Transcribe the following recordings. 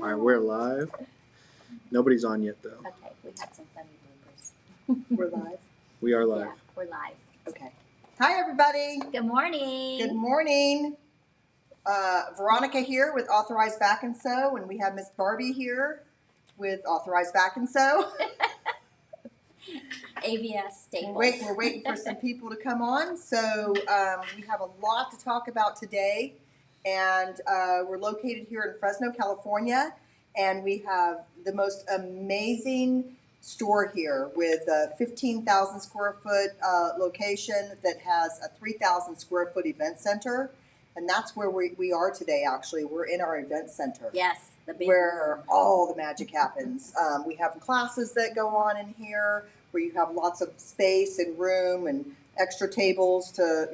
All right, we're live. Nobody's on yet, though. Okay, we had some funny bloopers. We're live? We are live. Yeah, we're live. Okay. Hi, everybody. Good morning. Good morning. Veronica here with Authorized Back and Sew, and we have Miss Barbie here with Authorized Back and Sew. ABS Staples. We're waiting for some people to come on. So we have a lot to talk about today, and we're located here in Fresno, California, and we have the most amazing store here with a 15,000 square foot location that has a 3,000 square foot event center. And that's where we are today, actually. We're in our event center. Yes, the big where room. all the magic happens. We have classes that go on in here where you have lots of space and room and extra tables to,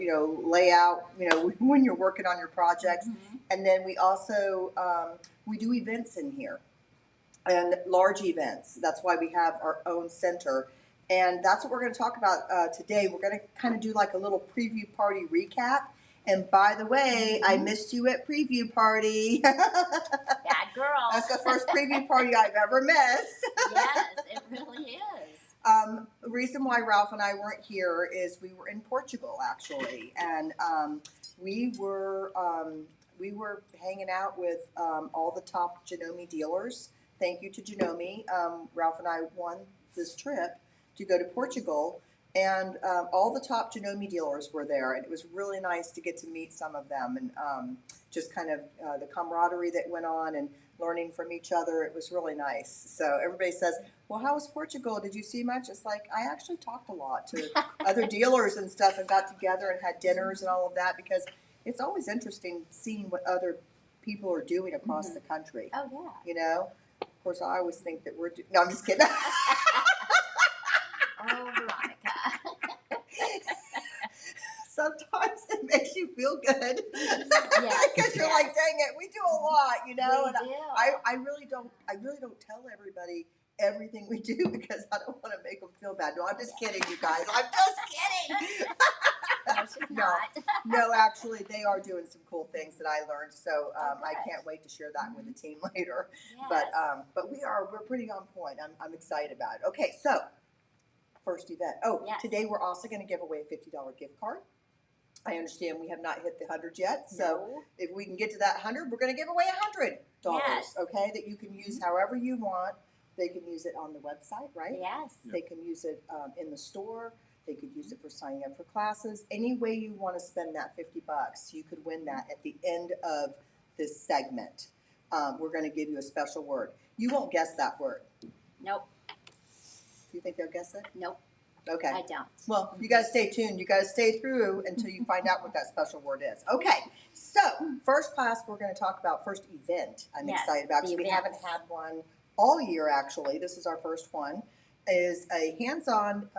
lay out, when you're working on your projects. Mm-hmm. And then we also, we do events in here and large events. That's why we have our own center. And that's what we're going to talk about today. We're going to kind of do like a little preview party recap. And by the way, I missed you at preview party. Bad girl. That's the first preview party I've ever missed. Yes, it really is. The reason why Ralph and I weren't here is we were in Portugal, actually. And we were hanging out with all the top Janome dealers. Thank you to Janome. Ralph and I won this trip to go to Portugal. And all the top Janome dealers were there, and it was really nice to get to meet some of them, and just kind of the camaraderie that went on and learning from each other. It was really nice. So everybody says, well, how was Portugal? Did you see much? It's like, I actually talked a lot to other dealers and stuff and got together and had dinners and all of that, because it's always interesting seeing what other people are doing across the country. Oh, yeah. Of course, I always think that we're no, I'm just kidding. Oh, Veronica. Sometimes it makes you feel good. Yes, Because you're like, dang it, we do a lot, We and do. I really don't tell everybody everything we do because I don't want to make them feel bad. No, I'm just kidding, you guys. I'm just kidding. No, she's not. No, actually, they are doing some cool things that I learned. So I good. can't wait to share that with the team later. Yes. But we're pretty on point. I'm excited about it. Okay, so first event. Oh, Yes. Today we're also going to give away a $50 gift card. I understand we have not hit the 100 yet, so No. if we can get to that 100, we're going to give away $100. Yes. Okay, that you can use however you want. They can use it on the website, right? Yes. They can use it in the store. They could use it for signing up for classes. Any way you want to spend that $50, you could win that at the end of this segment. We're going to give you a special word. You won't guess that word. Nope. Do you think they'll guess it? Nope. Okay. I don't. Well, you got to stay tuned. You got to stay through until you find out what that special word is. Okay. So, first class, we're going to talk about first event. I'm Yes, excited about the because we haven't events. had one all year. Actually, this is our first one. Is a hands-on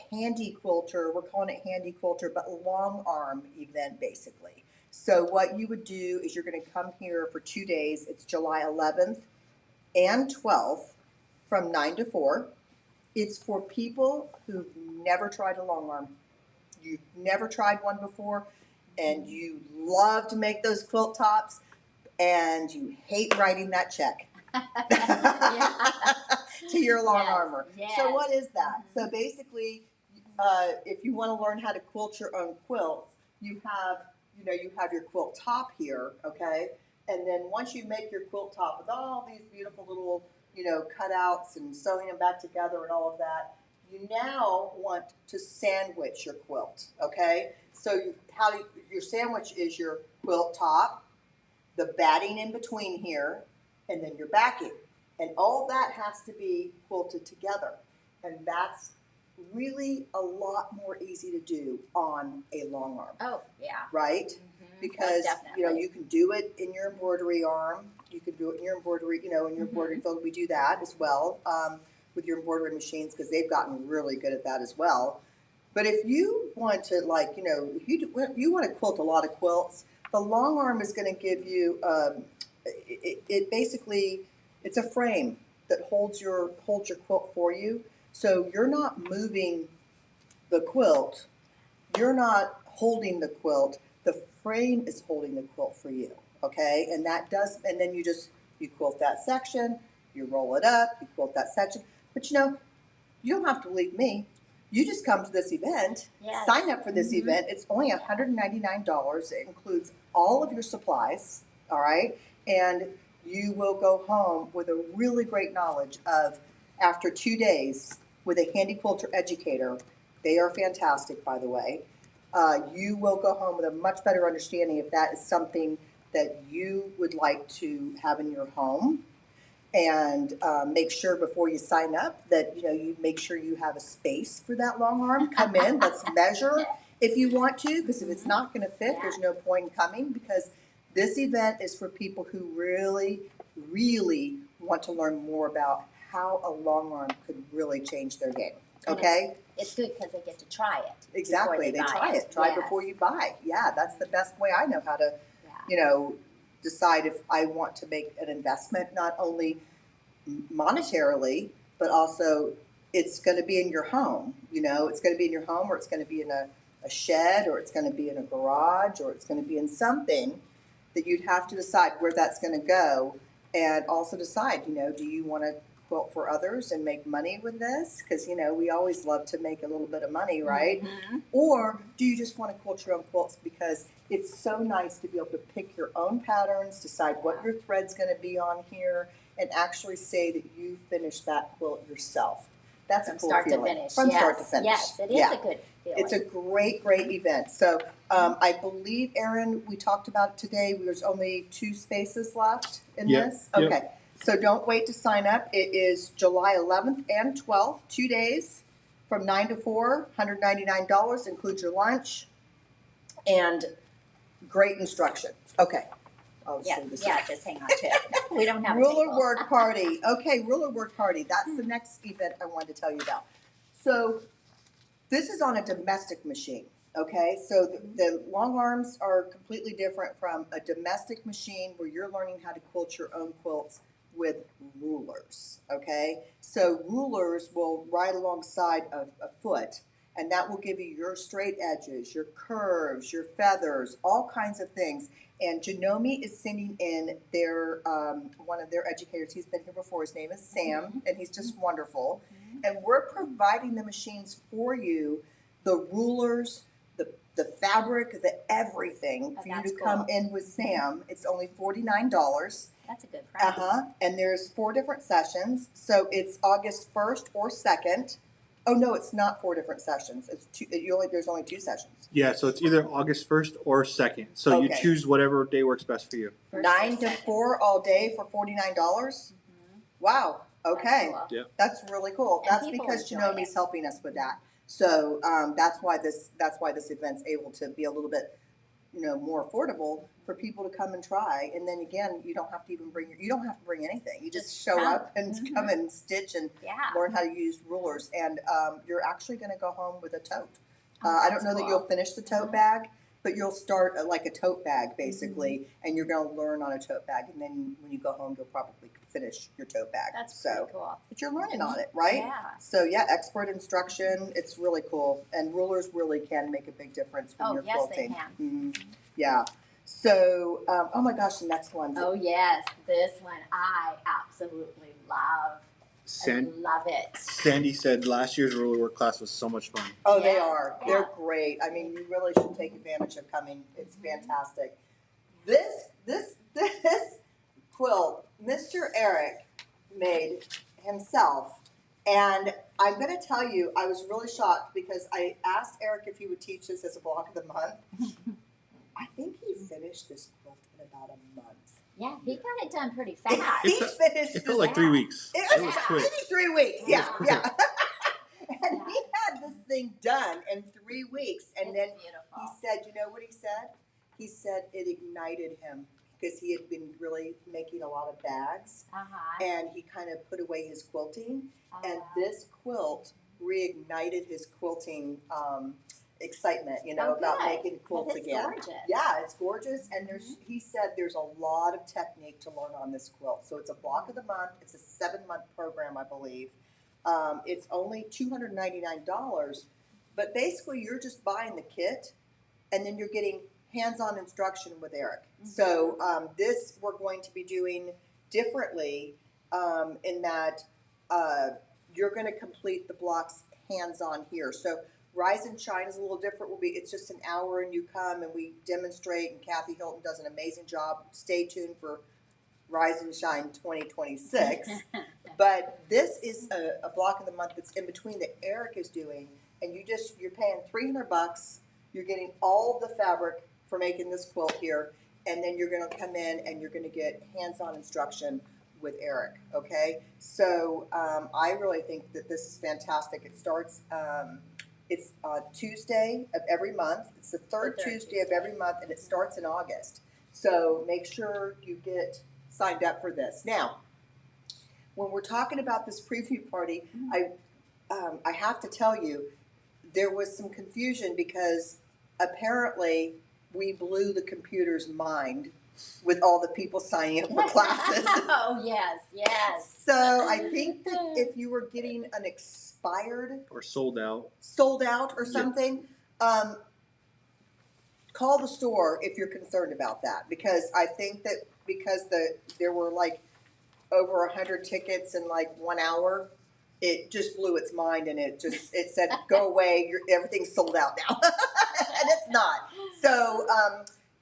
Handi quilter. We're calling it Handi quilter, but long arm event basically. So what you would do is you're going to come here for 2 days. It's July 11th and 12th. From 9 to 4. It's for people who've never tried a long arm. You've never tried one before, and you love to make those quilt tops, and you hate writing that check to your long armor. Yes. So what is that? So basically, if you want to learn how to quilt your own quilts, you have your quilt top here, okay? And then once you make your quilt top with all these beautiful little cutouts and sewing them back together and all of that, you now want to sandwich your quilt, okay? So your sandwich is your quilt top, the batting in between here, and then your backing. And all that has to be quilted together. And that's really a lot more easy to do on a long arm. Oh, yeah. Right? Mm-hmm. Because, Definitely. you can do it in your embroidery arm. You can do it in your embroidery, in your embroidery field. We do that as well with your embroidery machines because they've gotten really good at that as well. But if you want to, if you want to quilt a lot of quilts, the long arm is going to give you, it's a frame that holds your quilt for you. So you're not moving the quilt. You're not holding the quilt. The frame is holding the quilt for you, okay? And then you quilt that section, you roll it up, you quilt that section. But you don't have to believe me. You just come to this event, Yes. sign up for this event. It's only $199. It includes all of your supplies, all right? And you will go home with a really great knowledge of, after 2 days with a Handi quilter educator. They are fantastic, by the way. You will go home with a much better understanding if that is something that you would like to have in your home. And make sure before you sign up that you make sure you have a space for that long arm. Come in, let's measure if you want to, because if it's not going to fit, there's no point in coming, because this event is for people who really, really want to learn more about how a long arm could really change their game. Okay? It's good because they get to try it. Exactly. They try it. Try before you buy. Yeah, that's the best way I know how to, decide if I want to make an investment, not only monetarily, but also it's going to be in your home. It's going to be in your home, or it's going to be in a shed, or it's going to be in a garage, or it's going to be in something that you'd have to decide where that's going to go, and also decide, do you want to quilt for others and make money with this? Because, we always love to make a little bit of money, right? Mm-hmm. Or do you just want to quilt your own quilts because it's so nice to be able to pick your own patterns, decide what your thread's going to be on here, and actually say that you finished that quilt yourself. That's a cool feeling. From start to finish. Yes, it is a good feeling. It's a great, great event. So I believe, Erin, we talked about it today. There's only 2 spaces left in this. Okay. Yep. So don't wait to sign up. It is July 11th and 12th, 2 days from 9 to 4, $199, includes your lunch, and great instruction. Okay. Just hang on to it. We don't have Ruler work party. Okay, ruler work party. That's the next event I wanted to tell you about. So this is on a domestic machine. Okay, so the long arms are completely different from a domestic machine where you're learning how to quilt your own quilts with rulers. Okay, so rulers will ride alongside a foot, and that will give you your straight edges, your curves, your feathers, all kinds of things. And Janome is sending in their one of their educators. He's been here before. His name is Sam, and he's just wonderful. And we're providing the machines for you, the rulers, the fabric, the everything for you to come in with Sam. It's only $49. That's a good price. And there's 4 different sessions. So it's August 1st or 2nd. Oh no, it's not 4 different sessions. It's 2. There's only 2 sessions. Yeah, so it's either August 1st or 2nd. So you choose whatever day works best for you. 9 to 4 all day for $49. Mm-hmm. Wow. Okay. That's cool. Yeah. That's really cool. And that's because Janome's helping us with that. So that's why this event's able to be a little bit more affordable for people to come and try. And then again, you don't have to bring anything. You just show up and come and stitch and learn how to use rulers. And you're actually going to go home with a tote. I don't know that you'll finish the tote bag, but you'll start like a tote bag basically, and you're going to learn on a tote bag. And then when you go home, you'll probably finish your tote bag. That's pretty cool. But you're learning on it, right? Yeah. So expert instruction. It's really cool. And rulers really can make a big difference when you're quilting. Yes, they can. Mm-hmm. Yeah. So, oh my gosh, the next one. Oh yes, this one I absolutely love. I love it. Sandy said last year's ruler work class was so much fun. Oh, they are. Yeah. They're great. I mean, you really should take advantage of coming. It's fantastic. This quilt, Mr. Eric made himself. And I'm going to tell you, I was really shocked because I asked Eric if he would teach this as a block of the month. I think he finished this quilt in about a month. Yeah, he got it done pretty fast. It felt like 3 weeks. It was quick. Maybe 3 weeks. Yeah. And he had this thing done in 3 weeks. And then beautiful. He said, you know what he said? He said it ignited him because he had been really making a lot of bags. And he kind of put away his quilting. And this quilt reignited his quilting excitement, about making quilts again. Gorgeous. Yeah, it's gorgeous. And he said there's a lot of technique to learn on this quilt. So it's a block of the month. It's a 7-month program, I believe. It's only $299, but basically you're just buying the kit, and then you're getting hands-on instruction with Eric. So this we're going to be doing differently in that you're going to complete the blocks hands-on here. So Rise and Shine is a little different. It's just an hour and you come and we demonstrate, and Kathy Hilton does an amazing job. Stay tuned for Rise and Shine 2026. But this is a block of the month that's in between that Eric is doing, and you're paying $300. You're getting all of the fabric for making this quilt here, and then you're going to come in and you're going to get hands-on instruction with Eric. Okay, so I really think that this is fantastic. It starts. It's Tuesday of every month. It's the third Tuesday of every month, and it starts in August. So make sure you get signed up for this. Now, when we're talking about this preview party, I have to tell you, there was some confusion because apparently we blew the computer's mind with all the people signing up for classes. Oh, yes, yes. So I think that if you were getting an expired or sold out or something, call the store if you're concerned about that, because I think that there were like over 100 tickets in like 1 hour, it just blew its mind, and it said, go away, everything's sold out now. And it's not. So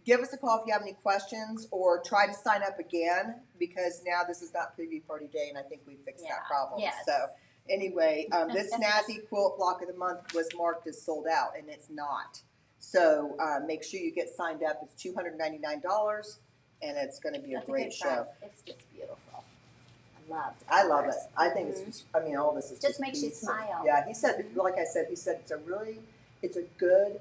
give us a call if you have any questions, or try to sign up again, because now this is not preview party day, and I think we fixed that problem. Yes. So anyway, this Snazzy quilt block of the month was marked as sold out, and it's not. So make sure you get signed up. It's $299, and it's going to be a great show. It's just beautiful. I love it. I think it's just, all this is just makes you smile. Yeah, he said, like I said, it's a good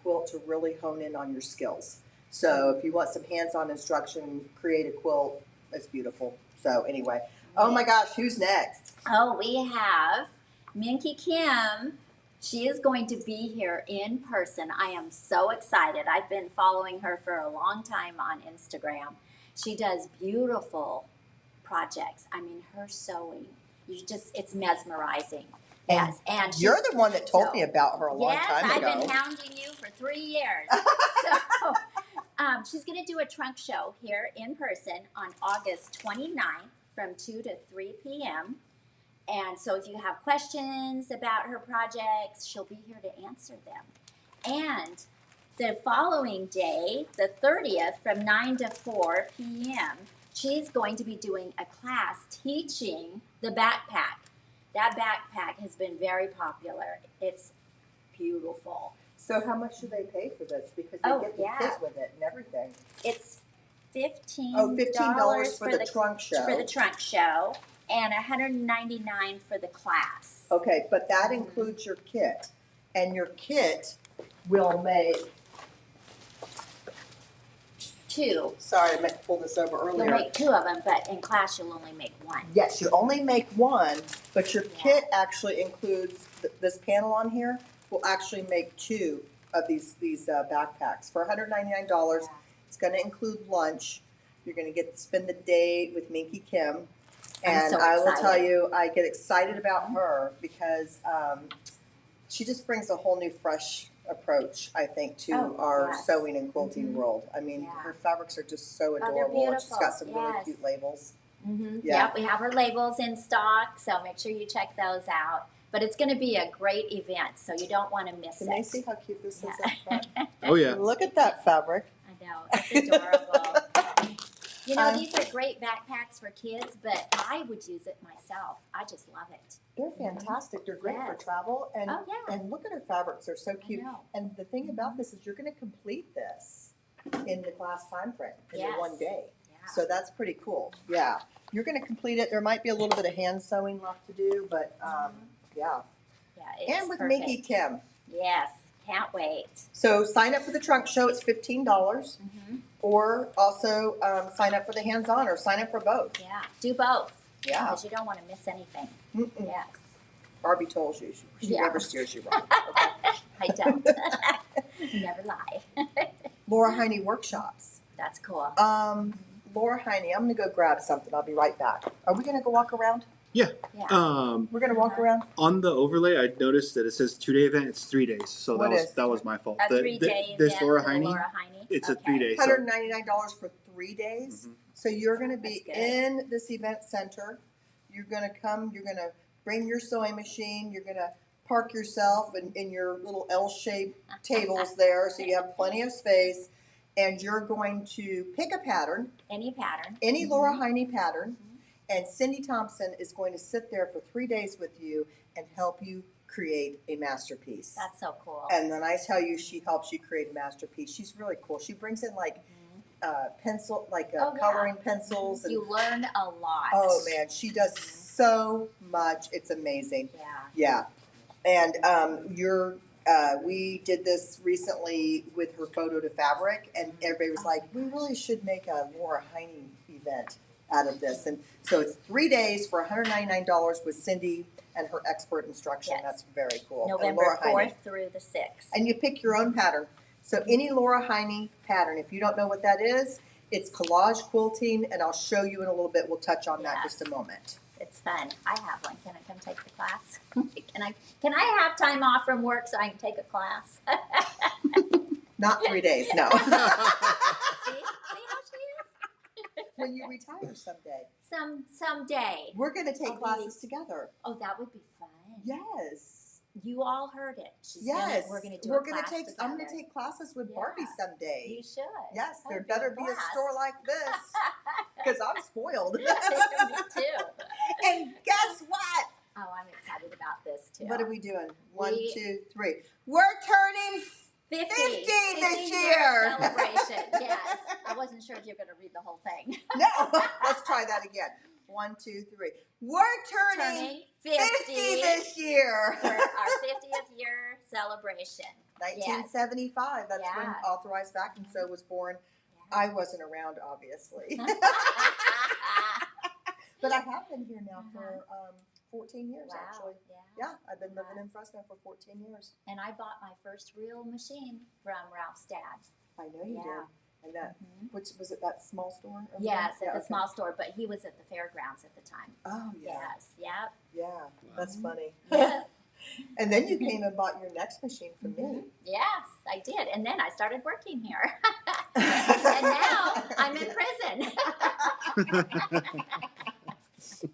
quilt to really hone in on your skills. So if you want some hands-on instruction, create a quilt. It's beautiful. So anyway, oh my gosh, who's next? Oh, we have Minky Kim. She is going to be here in person. I am so excited. I've been following her for a long time on Instagram. She does beautiful projects. Her sewing, it's mesmerizing. Yes, and you're the one that told me about her a long time ago. Yes, I've been hounding you for 3 years. So, she's going to do a trunk show here in person on August 29th from 2 to 3 p.m. And so if you have questions about her projects, she'll be here to answer them. And the following day, the 30th, from 9 to 4 p.m., she's going to be doing a class teaching the backpack. That backpack has been very popular. It's beautiful. So how much do they pay for this? Because they get the kids with it and everything. It's $15 for the trunk show. For the trunk show, and $199 for the class. Okay, but that includes your kit. And your kit will make... Two. Sorry, I meant to pull this over earlier. You'll make 2 of them, but in class you'll only make 1. Yes, you only make 1, but your kit actually includes this panel on here. Will actually make 2 of these backpacks for $199. Yeah. It's going to include lunch. You're going to get to spend the day with Minky Kim, and I will tell you, I get excited about her because she just brings a whole new, fresh approach, I think, to our sewing and quilting world. Her fabrics are just so adorable, and she's got some really cute labels. Yeah, we have her labels in stock, so make sure you check those out. But it's going to be a great event, so you don't want to miss it. Can you see how cute this is up front? Oh yeah. Look at that fabric. I know, it's adorable. These are great backpacks for kids, but I would use it myself. I just love it. They're fantastic. They're great for travel. And and look at her fabrics. They're so cute. And the thing about this is you're going to complete this in the class time frame in one day. Yeah. So that's pretty cool. Yeah. You're going to complete it. There might be a little bit of hand sewing left to do, but and with Minky Kim. Yes. Can't wait. So sign up for the trunk show. It's $15. Or also sign up for the hands-on, or sign up for both. Yeah, do both. Yeah. Because you don't want to miss anything. Yes. Barbie told you. She never steers you wrong. Okay? I don't. Never lie. Laura Heiny workshops. That's cool. Laura Heiny, I'm going to go grab something. I'll be right back. Are we going to go walk around? Yeah. Yeah. We're gonna walk around. On the overlay, I noticed that it says 2-day event. It's 3 days, so that was my fault. A 3-day This event Laura for Heiny, Laura Heiny. it's a Okay. 3 days. $199 for 3 days. Mhm. So you're gonna be That's good. in this event center. You're gonna come. You're gonna bring your sewing machine. You're gonna park yourself in your little L-shaped tables there, so you have plenty of space. And you're going to pick a pattern, Any pattern. any Laura Heiny pattern, and Cindy Thompson is going to sit there for 3 days with you and help you create a masterpiece. That's so cool. And then I tell you, she helps you create a masterpiece. She's really cool. She brings in like pencil, like coloring pencils. And, you learn a lot. oh man, she does so much. It's amazing. Yeah. Yeah. And we did this recently with her photo to fabric, and everybody was like, we really should make a Laura Heiny event out of this. And so it's 3 days for $199 with Cindy and her expert instruction. Yes. That's very cool. And November Laura 4th Heiny. through the 6th. And you pick your own pattern. So any Laura Heiny pattern, if you don't know what that is, it's collage quilting, and I'll show you in a little bit. We'll touch on that just a moment. It's fun. I have one. Can I come take the class? Can I have time off from work so I can take a class? Not 3 days, no. See how she is? When you retire someday. Someday. We're going to take classes together. Oh, that would be fun. Yes. You all heard it. Yes. We're going to do I'm a class together. I'm going to take classes with Barbie someday. You should. Yes, That there would better a be a blast. store like this because I'm spoiled. Me too. And guess what? Oh, I'm excited about this too. What are we doing? 1, We- 2, 3. We're turning 50 this year. Celebration. Yes. I wasn't sure if you were going to read the whole thing. No, let's try that again. 1, 2, 3. We're turning 50 this year. For our 50th year celebration. 1975. That's when Yeah. Authorized Vacuum Sew was born. Yeah. I wasn't around, obviously. But I have been here now for 14 years, Wow. actually. Yeah, I've been living in Fresno for 14 years. And I bought my first real machine from Ralph's dad. I know you Yeah. did. And that, which was it, that small store? over Yes, there? at Yeah, the small store, but he was at the fairgrounds at the time. Oh, yeah. Yes, yep. Yeah, that's funny. Yeah. And then you came and bought your next machine from me. Yes, I did. And then I started working here. And now I'm in prison.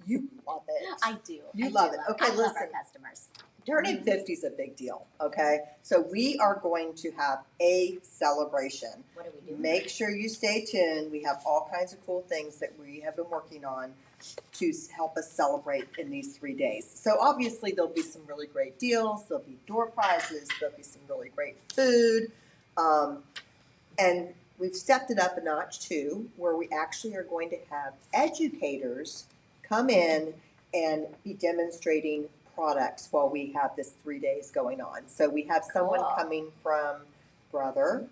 You love it. I do. You I love do it. Okay, I love listen. our customers. Turning 50 is a big deal, okay? So we are going to have a celebration. What do we do? Make sure you stay tuned. We have all kinds of cool things that we have been working on to help us celebrate in these 3 days. So obviously there'll be some really great deals. There'll be door prizes. There'll be some really great food. And we've stepped it up a notch too, where we actually are going to have educators come in and be demonstrating products while we have this 3 days going on. So we have someone Cool. coming from Brother.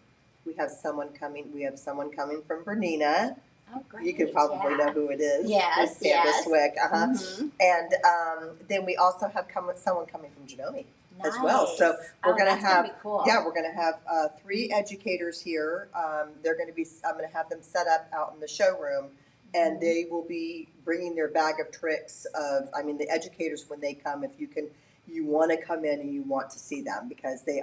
We have someone coming from Bernina. Oh, great. You can probably know who it is. Yes, It's Sandra yes. Swick. Mhm. And then we also have someone coming from Genome as well. So Nice. we're Oh, gonna that's have be cool. yeah, we're going to have 3 educators here. They're going to be. I'm going to have them set up out in the showroom, and they will be bringing their bag of tricks. The educators when they come, if you want to come in and you want to see them because they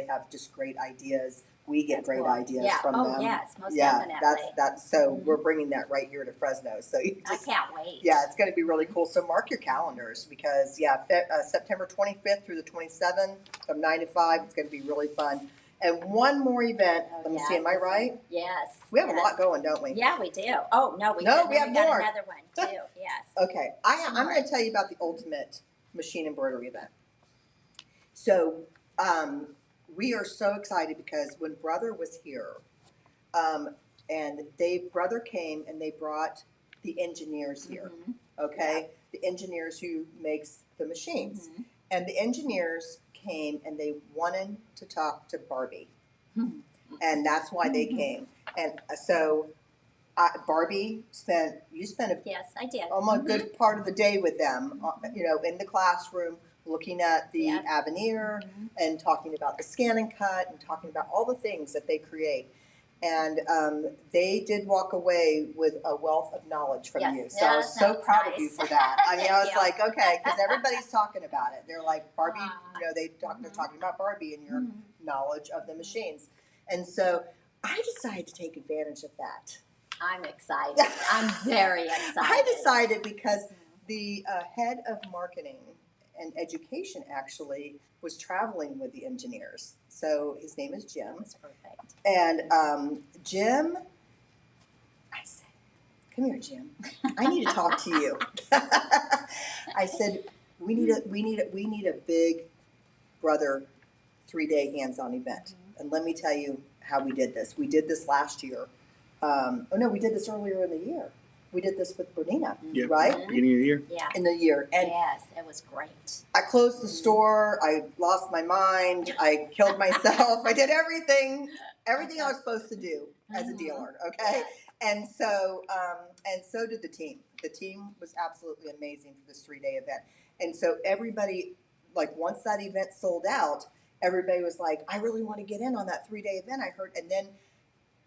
have just great ideas. We get That's great cool. ideas Yeah. from Oh, them. yes, most Yeah, definitely. that's so Mhm. we're bringing that right here to Fresno. So you I just can't wait. yeah, it's going to be really cool. So mark your calendars because September 25th through the 27th from 9 to 5. It's going to be really fun. And one more event. Oh, Let me yeah, see. Am I this right? Yes. We have yes. a lot going, don't we? Yeah, we do. Oh, no, we No, do. we have got more. another one, too. Yes. Okay. I'm going to tell you about the ultimate machine embroidery event. So we are so excited because when Brother was here, and Brother came and they brought the engineers here. Mhm. Okay, the engineers who makes the machines, Mhm. and the engineers came and they wanted to talk to Barbie, Mhm. and that's why they Mhm. came. And so Barbie you spent Yes, I did. almost a Mhm. good part of the day with them, in the classroom, looking at the Yep. Avenir Mhm. and talking about the scan and cut and talking about all the things that they create. And they did walk away with a wealth of knowledge from you. So I was that so was proud nice. of you for that. I mean, I was Thank you. like, okay, because everybody's talking about it. They're like, Barbie, you know, they're talking about Barbie and your knowledge of the machines. And so I decided to take advantage of that. I'm excited. I'm very excited. I decided because the head of marketing and education actually was traveling with the engineers. So his name is Jim. That's perfect. And Jim, I said, come here, Jim. I need to talk to you. I said, we need a big brother 3-day hands-on event. And let me tell you how we did this. We did this last year. We did this earlier in the year. We did this with Bernina, right? Beginning of the year. Yeah. In the year. And yes, it was great. I closed the store. I lost my mind. I killed myself. I did everything I was supposed to do as a dealer. Okay. Yes. And so did the team. The team was absolutely amazing for this 3-day event. And so everybody, like once that event sold out, everybody was like, I really want to get in on that 3-day event. I heard, and then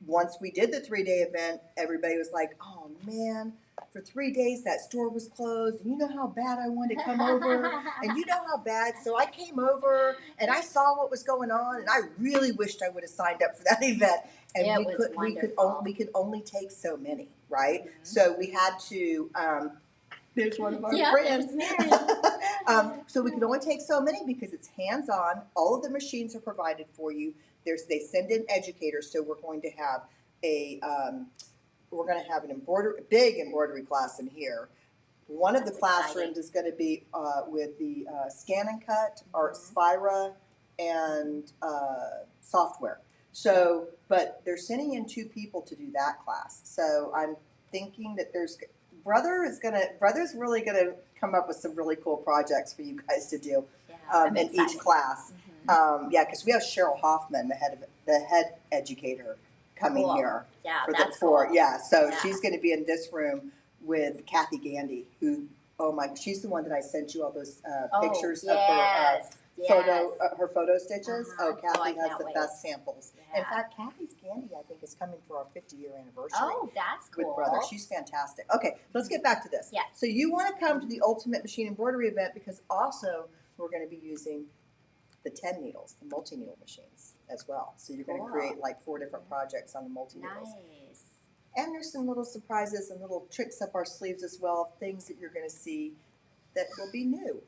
once we did the 3-day event, everybody was like, oh man, for 3 days that store was closed. And you know how bad I wanted to come over? And you know how bad? So I came over and I saw what was going on and I really wished I would have signed up for that event. And we could only take so many, right? Mm-hmm. So we had to there's one of our friends. So we could only take so many because it's hands-on. All of the machines are provided for you. They send in educators, so we're going to have an big embroidery class in here. One of the classrooms is going to be with the Scan and Cut, Art Spira, and software. So, but they're sending in 2 people to do that class. So I'm thinking that Brother's really gonna come up with some really cool projects for you guys to do in each class. Because we have Cheryl Hoffman, the head educator, coming here. Yeah, for that's cool. So yeah. she's going to be in this room with Kathy Gandy, who she's the one that I sent you all those pictures of her. Her photo stitches. Kathy has the best samples. Yeah. In fact, Kathy's Candy, I think, is coming for our 50-year anniversary. Oh, that's cool. With Brother. She's fantastic. Okay, let's get back to this. Yeah. So you want to come to the Ultimate Machine Embroidery event because also we're going to be using the 10 needles, the multi-needle machines as well. So you're going to create like 4 different projects on the multi-needles. Nice. And there's some little surprises and little tricks up our sleeves as well, things that you're going to see that will be new.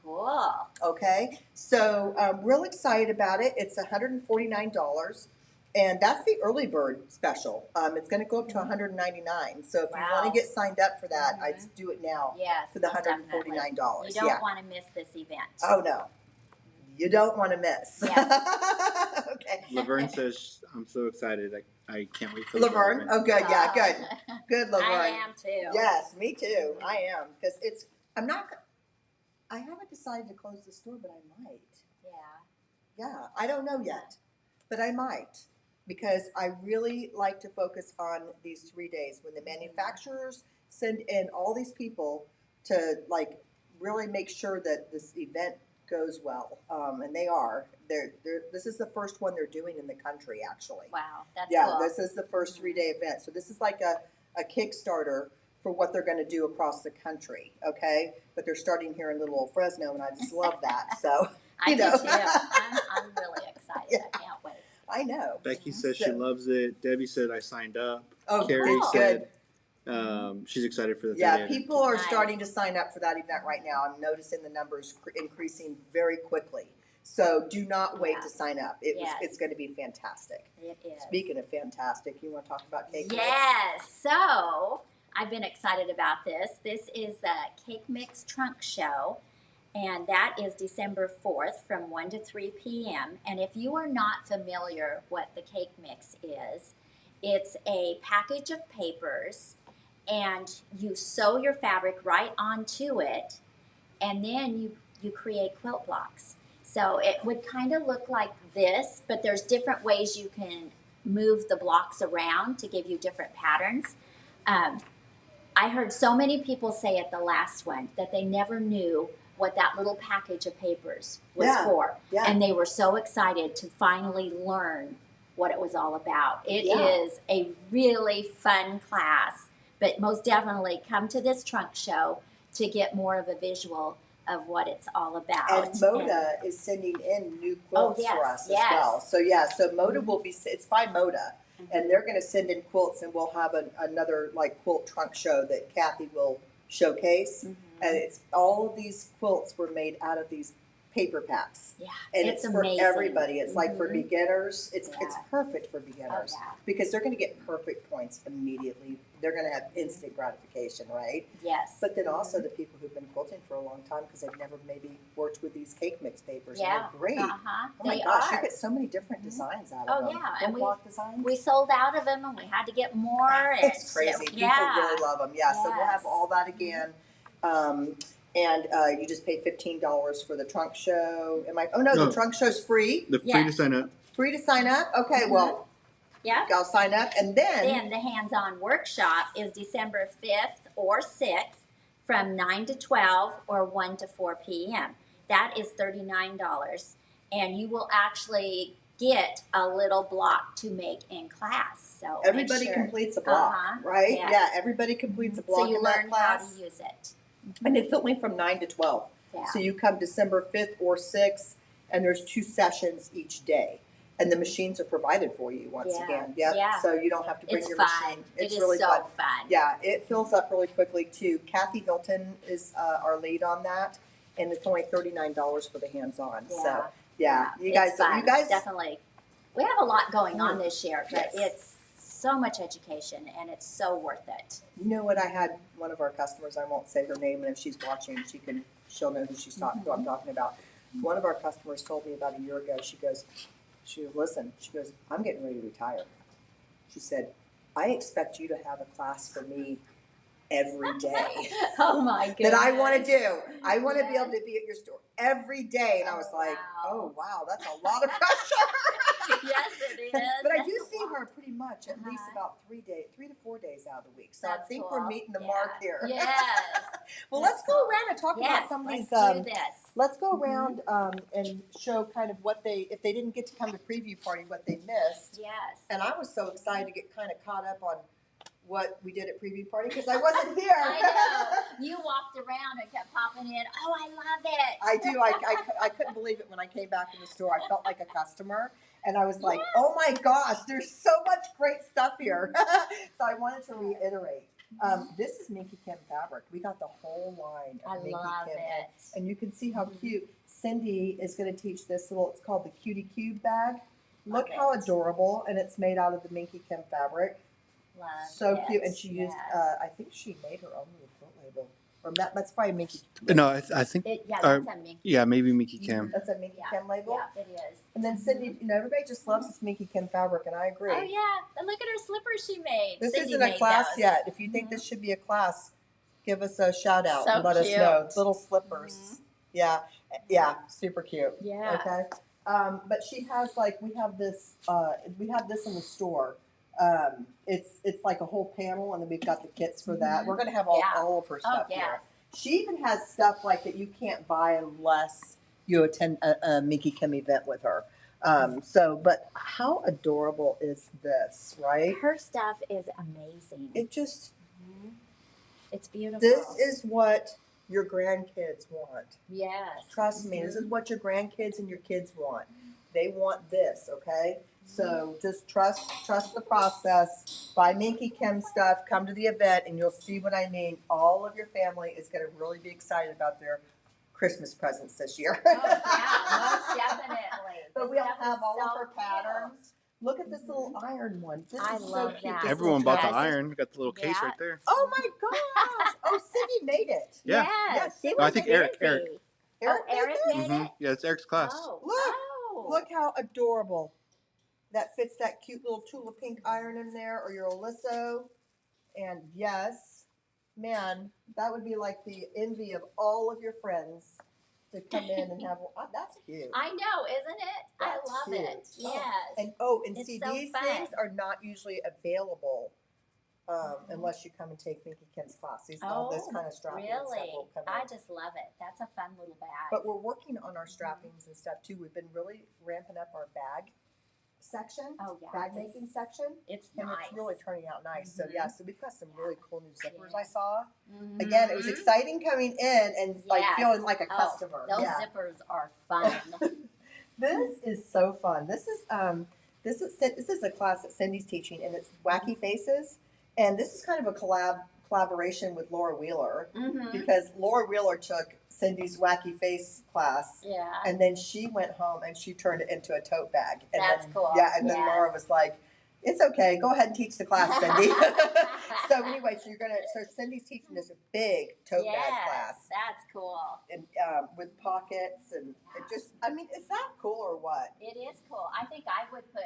Cool. Okay, so real excited about it. It's $149, and that's the early bird special. It's going to go up to $199. So if you want to get signed up for that, I'd do it now. Yes, for the $149. You don't want to miss this event. Oh no, you don't want to miss. Yes. Okay. Laverne says, "I'm so excited. I can't wait for Laverne. Oh, good. Yeah, good, Laverne. I am too. Yes, me too. I am because I haven't decided to close the store, but I might. Yeah, I don't know yet, but I might because I really like to focus on these 3 days when the manufacturers send in all these people to like really make sure that this event goes well, and they are. This is the first one they're doing in the country, actually. Wow, that's cool. This is the first 3-day event, so this is like a Kickstarter for what they're going to do across the country, okay? But they're starting here in little old Fresno, and I just love that. So, I do too. I'm really excited. Yeah. I can't wait. I know. Becky says she loves it. Debbie said I signed up. Oh, Carrie cool. said she's excited for the 3-day event. People are starting to sign up for that event right now. I'm noticing the numbers increasing very quickly. So do not wait to sign up. It's going to be fantastic. It is. Speaking of fantastic, you want to talk about cake mix? Yes. So I've been excited about this. This is the Cake Mix Trunk Show, and that is December 4th from 1 to 3 p.m. And if you are not familiar what the Cake Mix is, it's a package of papers, and you sew your fabric right onto it, and then you create quilt blocks. So it would kind of look like this, but there's different ways you can move the blocks around to give you different patterns. I heard so many people say at the last one that they never knew what that little package of papers was for. Yeah. And they were so excited to finally learn what it was all about. It Yeah. is a really fun class, but most definitely come to this trunk show to get more of a visual of what it's all about. And Moda is sending in new quilts for us as well. So so Moda will be, it's by Moda, and they're going to send in quilts, and we'll have another like quilt trunk show that Kathy will showcase. And it's all of these quilts were made out of these paper packs. Yeah, And it's for amazing. everybody. It's like for beginners. It's perfect for beginners because they're going to get perfect points immediately. They're going to have instant gratification, right? Yes. But then also the people who've been quilting for a long time because they've never maybe worked with these cake mix papers. Yeah. And they're great. Uh-huh. Oh my gosh, you get so many different designs out of them. Oh yeah, and designs. we sold out of them, and we had to get more. It's crazy. People really love them. Yeah. So we'll have all that again. And you just pay $15 for the trunk show. The trunk show's free. Free to sign up. Free to sign up? Okay, well, I'll sign up. And then the hands-on workshop is December 5th or 6th from 9 to 12 or 1 to 4 p.m. That is $39. And you will actually get a little block to make in class. So everybody completes a block, right? Yes. Yeah, everybody completes a block. So you in learn that class. how to use it. And it's only from 9 to 12. Yeah. So you come December 5th or 6th, and there's 2 sessions each day. And the machines are provided for you once again. Yep. Yeah. So you don't have to bring your machine. It's really so fun. Yeah, it fills up really quickly too. Kathy Hilton is our lead on that, and it's only $39 for the hands-on. Yeah. So you guys definitely. We have a lot going on this year, but it's so much education, and it's so worth it. You know what? I had one of our customers. I won't say her name, and if she's watching, she'll know who I'm talking about. One of our customers told me about a year ago. She goes, I'm getting ready to retire. She said, I expect you to have a class for me every day. Oh my goodness. That I want to do. I want to be able to be at your store every day. And I was like, oh wow, that's a lot of pressure. Yes, it is. But I do see her pretty much at least about 3 to 4 days out of the week. So I think we're meeting the mark here. Yes. Well, let's go around and talk about some of these. Let's do this. Let's go around and show kind of if they didn't get to come to preview party, what they missed. Yes. And I was so excited to get kind of caught up on what we did at preview party because I wasn't here. I know. You walked around and kept popping in. Oh, I love it. I do. I couldn't believe it when I came back in the store. I felt like a customer. And I was like, oh my gosh, there's so much great stuff here. So I wanted to reiterate. This is Minky Kim fabric. We got the whole line of Minky Kim. And you can see how cute. Cindy is going to teach this it's called the Cutie Cube bag. Look how adorable. And it's made out of the Minky Kim fabric. So cute. And she used, I think she made her own little quilt label. Or that's probably Minky Kim. No, I think. That's a Minky. Yeah, maybe Minky Kim. That's a Minky Kim label? Yeah, it is. And then Cindy, everybody just loves this Minky Kim fabric, and I agree. Oh, yeah. And look at her slippers she made. This Cindy isn't a class yet. If you think this should be a class, give us a shout out and let us know. Little slippers. Yeah, super cute. Yeah. Okay. But she has we have this in the store. It's like a whole panel, and then we've got the kits for that. We're gonna have all of her stuff here. She even has stuff that you can't buy unless you attend a Minky Kim event with her. But how adorable is this, right? Her stuff is amazing. It's beautiful. This is what your grandkids want. Yes. Trust me, this is what your grandkids and your kids want. They want this, okay? So just trust the process. Buy Minky Kim stuff. Come to the event, and you'll see what I mean. All of your family is going to really be excited about their Christmas presents this year. Oh, yeah, most definitely. But we'll have all of her patterns. Look at this little iron one. This I is love so cute. that. Everyone bought the iron. Got the little case right there. Oh my gosh! Oh, Cindy made it. Yeah. Yes. No, I think Eric. Eric made it? Yeah, it's Eric's class. Oh. Look how adorable. That fits that cute little Tula pink iron in there, or your Oliso. And yes, man, that would be like the envy of all of your friends to come in and have. Oh, that's cute. I know, isn't it? That's I love cute. it. Yes. And It's see, so these fun. things are not usually available unless you come and take Minky Kim's class. These all this kind of strapping and stuff really? will come in. I just love it. That's a fun little bag. But we're working on our strappings and stuff too. We've been really ramping up our bag section, Oh yeah. bag making section. It's And nice. it's really turning out nice. So Mhm. yeah, so we've got some really cool new zippers I Yes. saw. Mhm. Again, it was exciting coming in and like Yes. feeling like a Oh, customer. those Yeah. zippers are fun. This is so fun. This is a class that Cindy's teaching, and it's Wacky Faces, and this is kind of a collaboration with Laura Wheeler Mhm. because Laura Wheeler took Cindy's Wacky Face class, Yeah. and then she went home and she turned it into a tote bag. And That's then, cool. Yeah, and then Yes. Laura was like, "It's okay. Go ahead and teach the class, Cindy." So anyway, so Cindy's teaching this big tote bag class. That's cool. And with pockets, and it just, I mean, is that cool or what? It is cool. I think I would put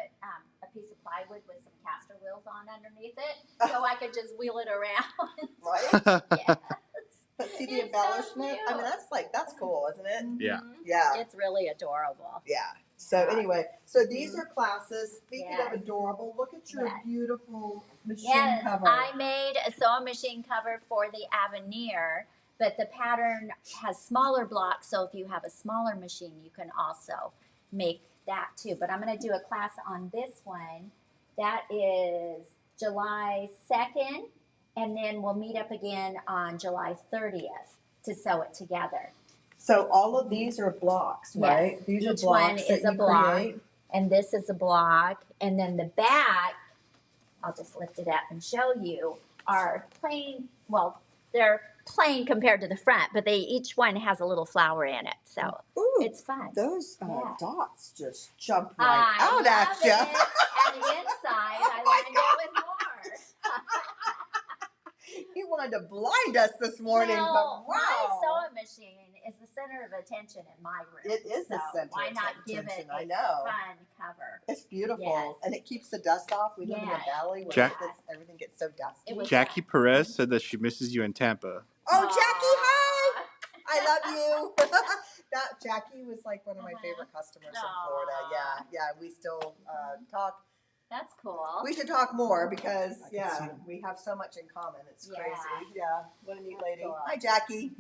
a piece of plywood with some caster wheels on underneath it, so I could just wheel it around. Right? Yes. But see the It's embellishment? so I mean, that's cool, isn't it? Yeah. Mhm. Yeah. It's really adorable. Yeah. So anyway, so these are classes. Speaking Yes. of adorable, look at your Yes. beautiful machine Yes, cover. I made a sewing machine cover for the Avenir, but the pattern has smaller blocks, so if you have a smaller machine, you can also make that too. But I'm going to do a class on this one. That is July 2nd, and then we'll meet up again on July 30th to sew it together. So all of these are blocks, right? Yes, These are each one blocks is that a you block. create. And this is a block, and then the back, I'll just lift it up and show you, are plain, well, they're plain compared to the front, but each one has a little flower in it, so Ooh, it's fun. those Yes. dots just jump right out at you. And the inside, I lined it with more. You wanted to blind us this morning, Well, but wow. my sewing machine is the center of attention in my room. It is the so center why of not give it attention, a I know. fun cover? It's beautiful, Yes. and it keeps the dust off. We live in the Yes. valley where Jack- everything gets so dusty. It was Jackie Perez said that she misses you in Tampa. Oh, Jackie, hi! Aw. I love you. That Jackie was like one of my favorite customers in Florida. Aw. Yeah, we still talk. That's cool. We should talk more because we have so much in common. It's Yeah. crazy. Yeah, what a neat That's lady. cool. Hi, Jackie.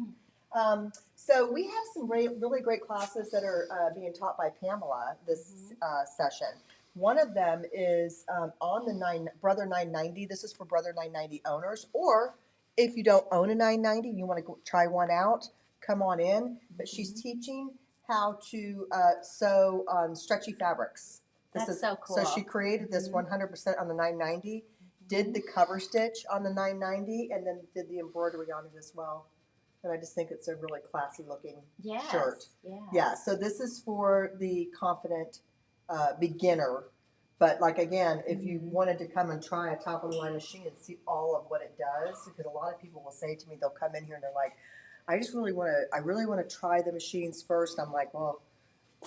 So we have some really great classes that are being taught by Pamela this session. One of them is on the Brother 990. This is for Brother 990 owners, or if you don't own a 990, you want to try one out, come on in. But she's teaching how to sew on stretchy fabrics. That's so cool. So she created this 100% on the 990, did the cover stitch on the 990, and then did the embroidery on it as well. And I just think it's a really classy looking shirt. Yeah, so this is for the confident beginner. But like again, if you wanted to come and try a top of the line machine and see all of what it does, because a lot of people will say to me, they'll come in here and they're like, I really want to try the machines first. I'm like, well,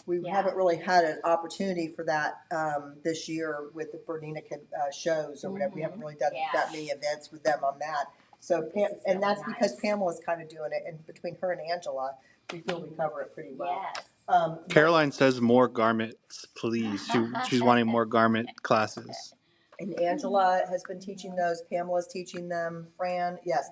we haven't really had an opportunity for that this year with the Bernina shows or whatever. We haven't really done that many events with them on that. So and that's because Pamela's kind of doing it, and between her and Angela, we feel we cover it pretty well. Yes. Caroline says more garments, please. She's wanting more garment classes. And Angela has been teaching those. Pamela's teaching them. Fran, yes.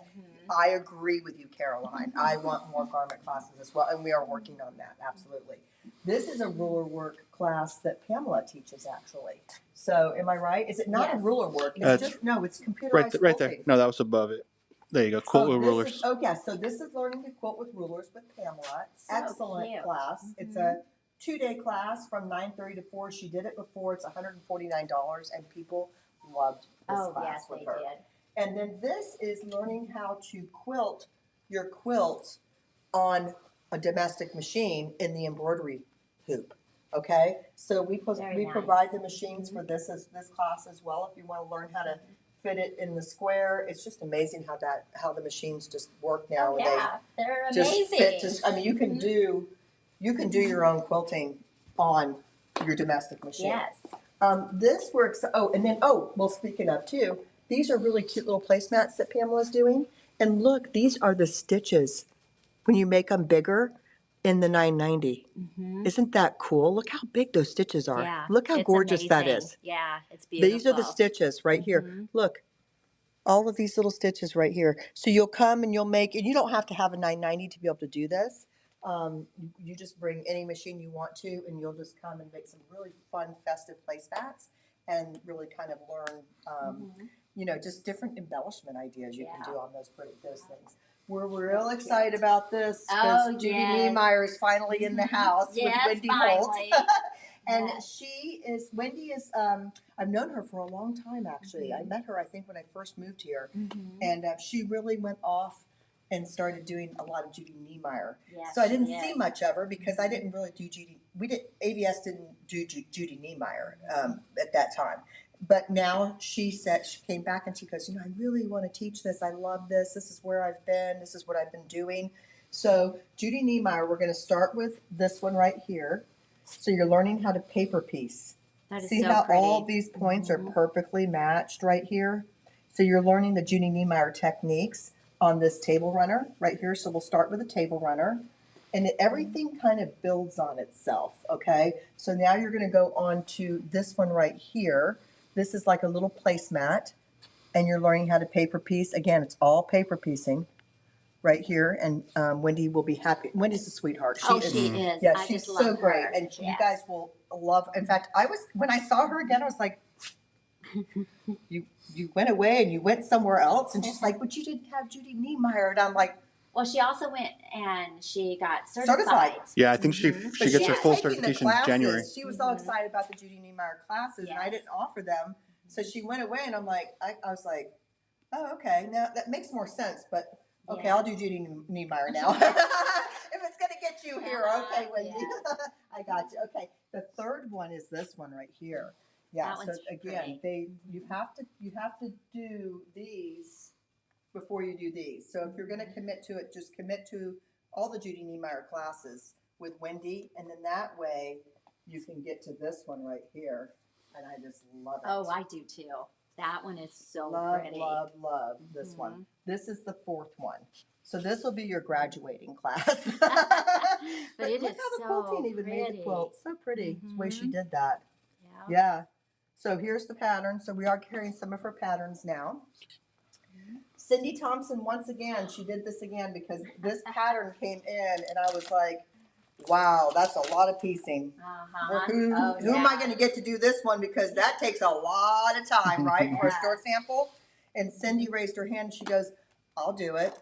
I agree with you, Caroline. I want more garment classes as well, and we are working on that, absolutely. This is a ruler work class that Pamela teaches, actually. So, am I right? Is it not a ruler work? It's just, no, it's computerized Right there. quilting. No, that was above it. There you go. Quilt with rulers. Yes, so this is learning to quilt with rulers with Pamela. So Excellent cute. class. It's a 2-day class from 9:30 to 4. She did it before. It's $149, and people loved this class with her. Did. And then this is learning how to quilt your quilt on a domestic machine in the embroidery hoop. Okay, so we provide the machines for this class as well. If you want to learn how to fit it in the square, it's just amazing how the machines just work now. They're amazing. amazing. You can do your own quilting on your domestic machine. Yes. This works. Speaking of too, these are really cute little placemats that Pamela's doing. And look, these are the stitches when you make them bigger in the 990. Isn't that cool? Look how big those stitches are. Yeah, Look how gorgeous that is. Yeah, it's beautiful. These are the stitches right here. Look, all of these little stitches right here. So you'll come and you'll make, and you don't have to have a 990 to be able to do this, You just bring any machine you want to, and you'll just come and make some really fun, festive placemats, and really kind of learn, just different embellishment ideas you can do on those things. We're real excited about this because Judy Niemeyer is finally in the house with Wendy Holt. And Wendy is, I've known her for a long time, actually. I met her, I think, when I first moved here. And she really went off and started doing a lot of Judy Niemeyer. So I didn't see much of her because I didn't really do ABS didn't do Judy Niemeyer at that time. But now she came back and she goes, I really want to teach this. I love this. This is where I've been. This is what I've been doing. So Judy Niemeyer, we're going to start with this one right here. So you're learning how to paper piece. That is See so how pretty. all of these points are perfectly matched right here? So you're learning the Judy Niemeyer techniques on this table runner right here. So we'll start with a table runner. And everything kind of builds on itself, okay? So now you're going to go on to this one right here. This is like a little placemat. And you're learning how to paper piece. Again, it's all paper piecing right here, and Wendy will be happy. Wendy's a sweetheart. She is. Yeah, I she's just so love great, her. and you guys will love. In fact, when I saw her again, I was like, "You went away and you went somewhere else," and she's like, "But you didn't have Judy Niemeyer," and I'm like, well, she also went and she got certified. Yeah, I think she gets her full certification in January. She was all excited about the Judy Niemeyer classes, and I didn't offer them, so she went away, and I'm like, I was like, oh, okay, now that makes more sense, but. Okay, I'll do Judy Niemeyer now. If it's going to get you here, okay, Wendy. I got you. Okay, the third one is this one right here. Yeah. So again, you have to do these before you do these. So if you're going to commit to it, just commit to all the Judy Niemeyer classes with Wendy, and then that way you can get to this one right here. And I just love it. Oh, I do too. That one is so pretty. Love this one. This is the fourth one. So this will be your graduating class. But it look is how the so quilting even made the quilt. So pretty the way she did that. Yeah. So here's the pattern. So we are carrying some of her patterns now. Cindy Thompson, once again, she did this again because this pattern came in and I was like, wow, that's a lot of piecing. Who am I going to get to do this one? Because that takes a lot of time, right, for a store sample. And Cindy raised her hand. She goes, I'll do it.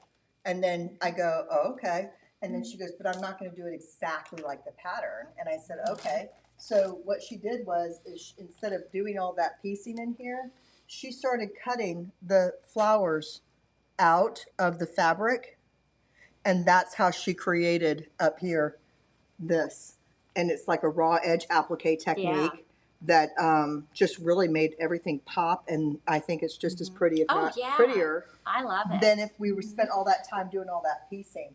And then I go, oh, okay. And then she goes, but I'm not going to do it exactly like the pattern. And I said, okay. So what she did was instead of doing all that piecing in here, she started cutting the flowers out of the fabric. And that's how she created up here this, and it's like a raw edge applique technique that just really made everything pop, and I think it's just as pretty, if not prettier. I love it. Than if we spent all that time doing all that piecing.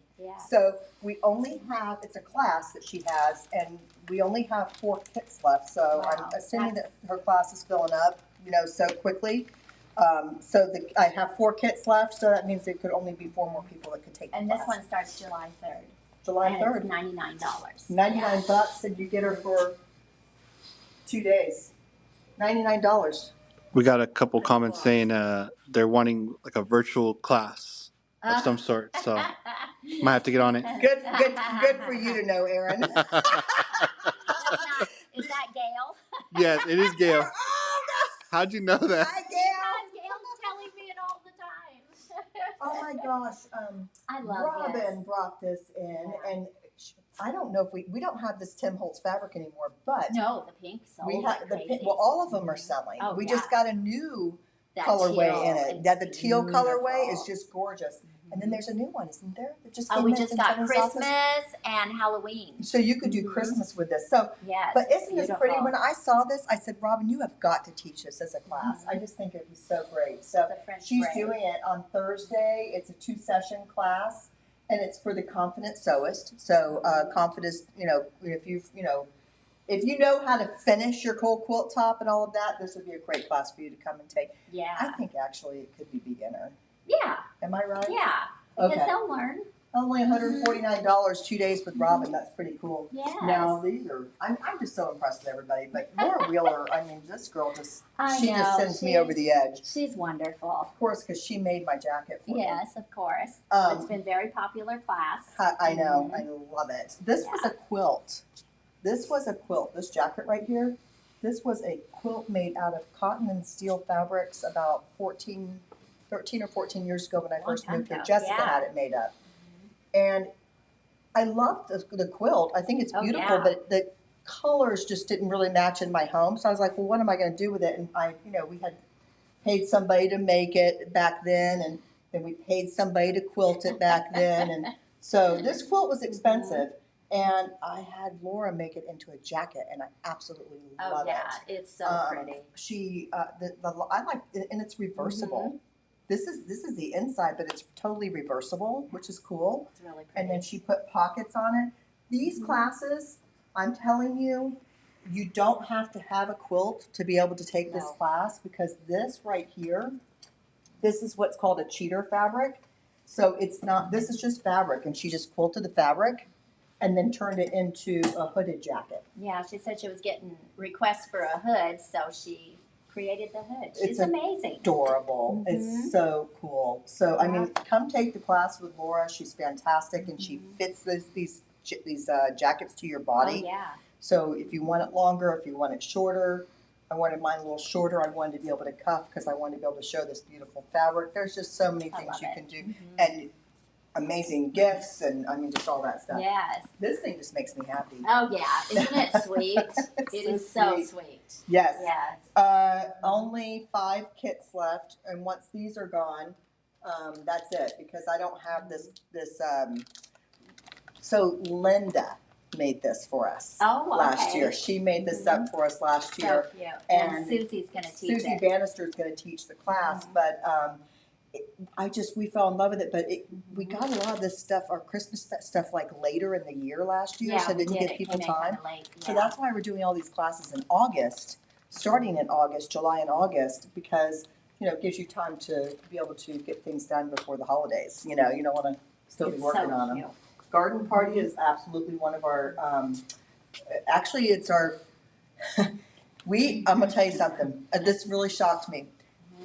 So we only have, it's a class that she has, and we only have 4 kits left. So I'm assuming that her class is filling up, so quickly. I have 4 kits left, so that means there could only be 4 more people that could take the class. And this one starts July 3rd. July 3rd. And it's $99. $99, and you get her for 2 days. $99. We got a couple comments saying they're wanting like a virtual class of some sort, so might have to get on it. Good for you to know, Erin. Is that Gail? Yes, it is Gail. Oh, no. How'd you know that? Hi, Gail. Gail's telling me it all the time. Oh my gosh, I love Robin brought this in, and I don't know if we don't have this Tim Holtz fabric anymore, but no, the pink sold we have like crazy. well, all of them are selling. Oh, we just got a new that colorway teal, in it. Yeah, the teal beautiful. colorway is just gorgeous. And then there's a new one, isn't there? That just came we in just from got Jenna's Christmas office. and Halloween. So you could do Christmas with this. So, yes, but isn't this pretty? beautiful. When I saw this, I said, Robin, you have got to teach this as a class. I just think it'd be so great. So she's doing it on Thursday. It's a 2-session class, and it's for the confident sewist. So confidence, if you know how to finish your cold quilt top and all of that, this would be a great class for you to come and take. Yeah. I think actually it could be beginner. Yeah. Am I right? Yeah. Because they'll learn. Only $149, 2 days with Robin. That's pretty cool. Yes. Now these are. I'm just so impressed with everybody. But Laura Wheeler, I mean, this girl just I know, just sends me over the edge. She's wonderful. Of course, because she made my jacket for me. Yes, of course. It's been very popular class. I know. I love it. This was a quilt. This was a quilt. This jacket right here. This was a quilt made out of cotton and steel fabrics about 13 or 14 years ago when I first moved here. Jessica had it made up. And I love the quilt. I think it's beautiful, but the colors just didn't really match in my home. So I was like, well, what am I going to do with it? And we had paid somebody to make it back then, and then we paid somebody to quilt it back then. And so this quilt was expensive. And I had Laura make it into a jacket, and I absolutely love it. It's so pretty. I like it, and it's reversible. This is the inside, but it's totally reversible, which is cool. It's really pretty. And then she put pockets on it. These classes, I'm telling you, you don't have to have a quilt to be able to take this class, because this right here, this is what's called a cheater fabric. So it's not, this is just fabric, and she just quilted the fabric and then turned it into a hooded jacket. Yeah, she said she was getting requests for a hood, so she created the hood. She's amazing. Adorable. It's so cool. So I mean, come take the class with Laura. She's fantastic, and she fits these jackets to your body. Oh, yeah. So if you want it longer, if you want it shorter, I wanted mine a little shorter. I wanted to be able to cuff because I wanted to be able to show this beautiful fabric. There's just so many things you can do, and amazing gifts, and I mean, just all that stuff. Yes. This thing just makes me happy. Oh yeah, isn't it sweet? It is so sweet. Yes. Yes. Only 5 kits left, and once these are gone, that's it, because I don't have this. So Linda made this for us last year. She made this up for us last year. So cute. And Susie's going to teach it. Susie Bannister is going to teach the class, but we fell in love with it, but we got a lot of this stuff, our Christmas stuff, like later in the year last year, so it didn't give people time. So that's why we're doing all these classes in August, starting in August, July and August, because, it gives you time to be able to get things done before the holidays. You don't want to still be working on them. Garden Party is absolutely one of our, actually it's our, I'm going to tell you something. This really shocked me.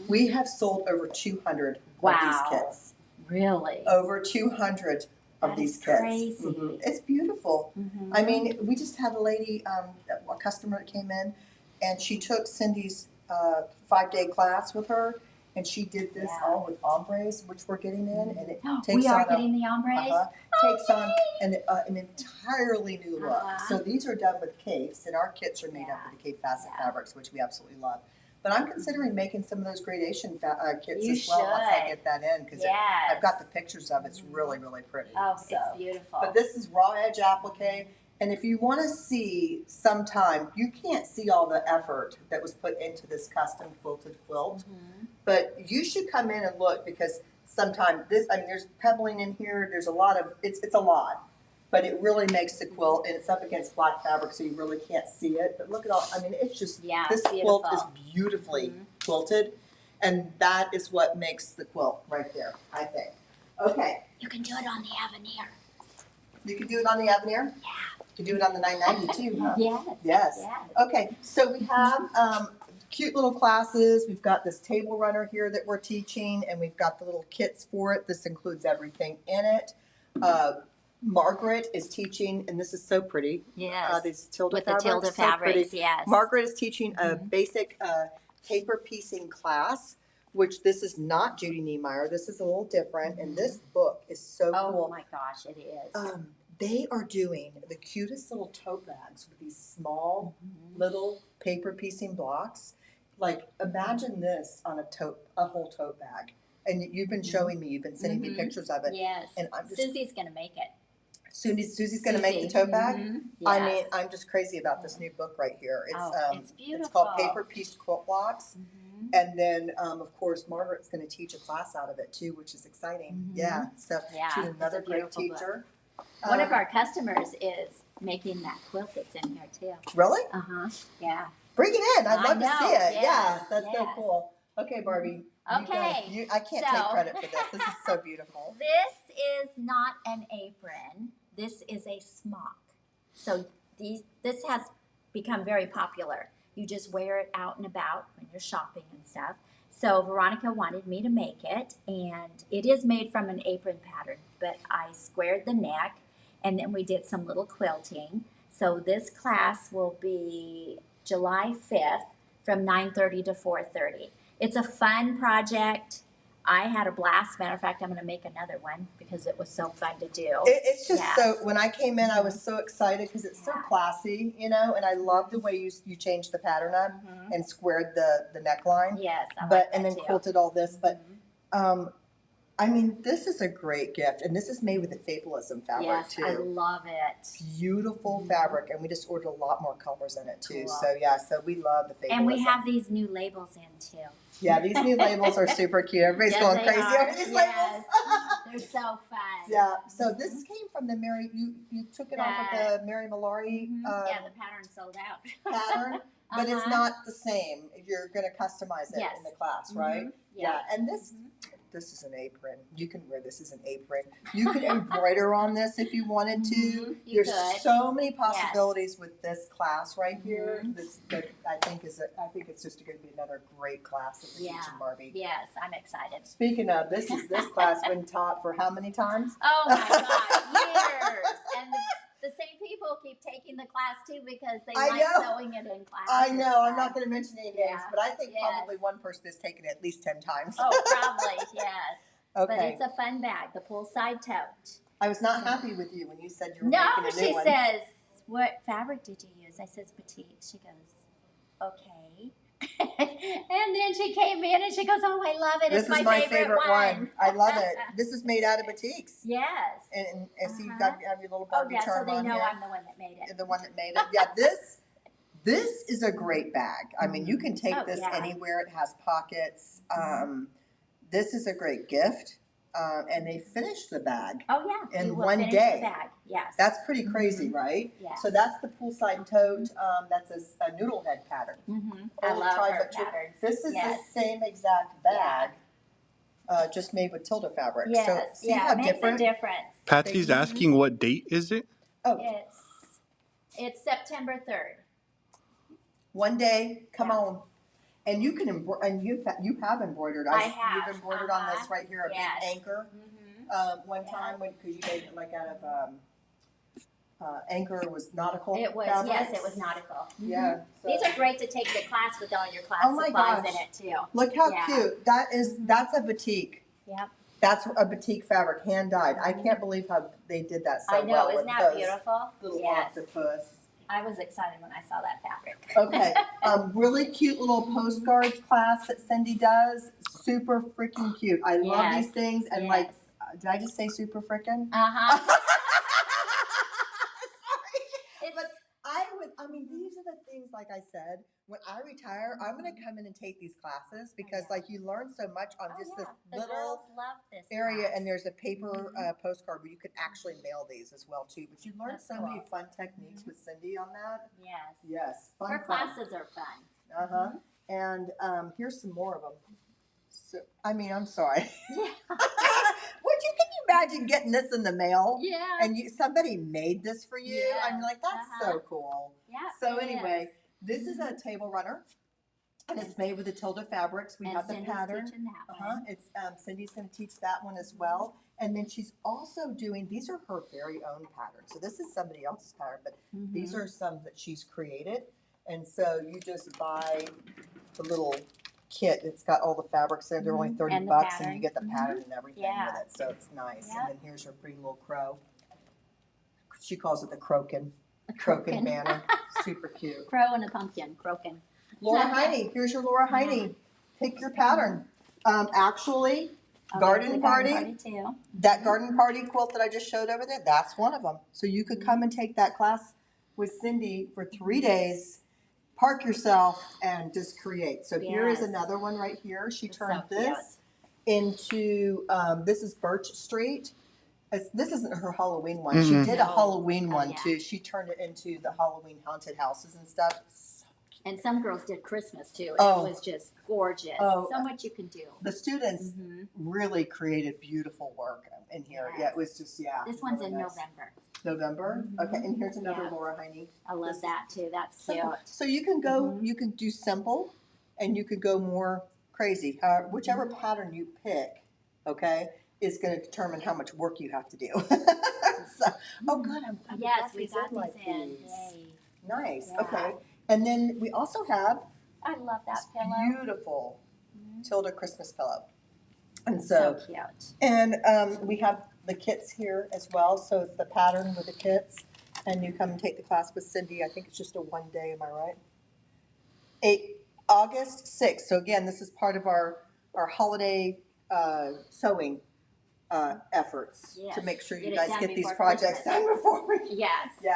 We have sold over 200 of these kits. Really? Over 200 of these kits. Crazy. It's beautiful. I mean, we just had a lady, a customer that came in, and she took Cindy's 5-day class with her, and she did this all with ombres, which we're getting in, and it takes on getting the ombres? Takes on an entirely new look. So these are done with capes, and our kits are made up with the cape facet fabrics, which we absolutely love. But I'm considering making some of those gradation kits as well once I get that in, because I've got the pictures of it. It's really, really pretty. Oh, so. It's beautiful. But this is raw edge applique, and if you want to see sometime, you can't see all the effort that was put into this custom quilted quilt, but you should come in and look, because sometimes there's pebbling in here. There's a lot of, it's a lot. But it really makes the quilt, and it's up against black fabric, so you really can't see it. But look at all, it's just, this quilt is beautifully quilted, and that is what makes the quilt right there, I think. Okay. You can do it on the Avenir. You can do it on the Avenir? Yeah. You can do it on the 990 too, huh? Yes. Okay, so we have cute little classes. We've got this table runner here that we're teaching, and we've got the little kits for it. This includes everything in it. Margaret is teaching, and this is so pretty. Yes. These tilde with fabrics, the tilde fabrics, yes. Margaret is teaching a basic paper piecing class, which this is not Judy Niemeyer. This is a little different, and this book is so cool. Oh my gosh, it is. They are doing the cutest little tote bags with these small little paper piecing blocks. Like, imagine this on a whole tote bag. And you've been showing me, you've been sending me pictures of it. Yes. And I'm just, Susie's going to make it. Susie's going to make the tote bag? Yes. I mean, I'm just crazy about this new book right here. It's beautiful. It's called Paper Pieced Quilt Blocks. And then, of course, Margaret's going to teach a class out of it too, which is exciting. Yeah, so she's another great teacher. One of our customers is making that quilt that's in here too. Really? Yeah. Bring it in. I'd love to see it. Yes. Yeah, that's so cool. Okay, Barbie. Okay. I can't take credit for this. This is so beautiful. This is not an apron. This is a smock. So this has become very popular. You just wear it out and about when you're shopping and stuff. So Veronica wanted me to make it, and it is made from an apron pattern, but I squared the neck, and then we did some little quilting. So this class will be July 5th from 9:30 to 4:30. It's a fun project. I had a blast. Matter of fact, I'm going to make another one because it was so fun to do. It's just so, when I came in, I was so excited because it's so classy, you know, and I love the way you changed the pattern up and squared the neckline. Yes, and then quilted all this. But I mean, this is a great gift, and this is made with the fatalism fabric too. I love it. Beautiful fabric, and we just ordered a lot more colors in it too. Cool. So we love the fatalism. And we have these new labels in too. Yeah, these new labels are super cute. Everybody's going crazy over these labels. They're so fun. Yeah. So this came from the Mary. You took it off of the Mary Mallory. Yeah, the pattern sold out. Pattern, but it's not the same. You're going to customize it in the class, right? Yeah. And this. This is an apron. You can wear this as an apron. You could embroider on this if you wanted to. There's so many possibilities with this class right here. I think it's just going to be another great class at the Teach and Barbie. Yes, I'm excited. Speaking of, this class been taught for how many times? Oh my God, years. And the same people keep taking the class too because they like sewing it in class. I know. I'm not going to mention any names, but I think probably one person has taken it at least 10 times. Oh, probably, yes. Okay. But it's a fun bag, the pool-side tote. I was not happy with you when you said you were making a new one. No, she says, what fabric did you use? I says, batik. She goes, okay. And then she came in and she goes, oh, I love it. This is my favorite one. I love it. This is made out of batiks. Yes. And so you've got your little Barbie charm on here. So they know I'm the one that made it. The one that made it. Yeah, this is a great bag. I mean, you can take this anywhere. It has pockets. This is a great gift. And they finished the bag. Oh, yeah. In one day. The bag. Yes. That's pretty crazy, right? Yeah. So that's the poolside tote. That's a noodle head pattern. I love her patterns. This is the same exact bag, just made with Tilda fabric. Yes. So see how different? Makes a difference. Patsy's asking what date is it? Oh. It's September 3rd. One day, come on. And you can you have embroidered. I have. You've embroidered on this right here, a big anchor. One time because you made it like out of anchor was nautical. It was fabrics. it was nautical. Yeah. So. These are great to take to class with all your class supplies in it too. Look how cute that's a batik. Yep. That's a batik fabric, hand dyed. I can't believe how they did that so well. I know, isn't that beautiful? Little octopus. I was excited when I saw that fabric. Okay, really cute little postcards class that Cindy does. Super freaking cute. I love these things. And like, did I just say super freaking? Sorry. But I mean, these are the things, like I said, when I retire, I'm going to come in and take these classes because like you learn so much on just this little area. And there's a paper postcard where you could actually mail these as well too. But you learn so many fun techniques with Cindy on that. Yes. Yes. Her classes are fun. And here's some more of them. So, I mean, I'm sorry. Yeah. Can you imagine getting this in the mail? Yeah. And somebody made this for you? Yes. I'm like, that's so cool. Yeah. So anyway, this is a table runner, and it's made with the Tilda fabrics. We have the pattern. It's Cindy's going to teach that one as well. And then she's also doing, these are her very own patterns. So this is somebody else's pattern, but these are some that she's created. And so you just buy the little kit. It's got all the fabrics there. They're only $30 and you get the pattern and everything with it. So it's nice. And then here's her pretty little crow. She calls it the croaking banner. Super cute. Crow and a pumpkin. Croaking. Laura Heiny. Here's your Laura Heiny. Pick your pattern. Actually, garden party too. That garden party quilt that I just showed over there, that's one of them. So you could come and take that class with Cindy for 3 days. Park yourself and just create. So here is another one right here. She turned this into, this is Birch Street. This isn't her Halloween one. She did a Halloween one too. She turned it into the Halloween haunted houses and stuff. So And some girls did Christmas too. Oh. It was just gorgeous. Oh. So much you can do. The students really created beautiful work in here. Yes. Yeah, it was just, This one's really in nice. November. November? Okay, and here's another Laura Heiny. I love that too. That's cute. So you can go, you can do simple, and you could go more crazy. Whichever pattern you pick, okay, is going to determine how much work you have to do. So, oh, good. I'm Yes, we got these in. Yay. Nice. Yeah. Okay. And then we also have I love that pillow. Beautiful Tilda Christmas pillow. And So cute. And we have the kits here as well. So it's the pattern with the kits. And you come and take the class with Cindy. I think it's just a one day, am I right? August 6th. So again, this is part of our holiday sewing efforts to make sure you guys get these projects done before we. Yes. Yeah.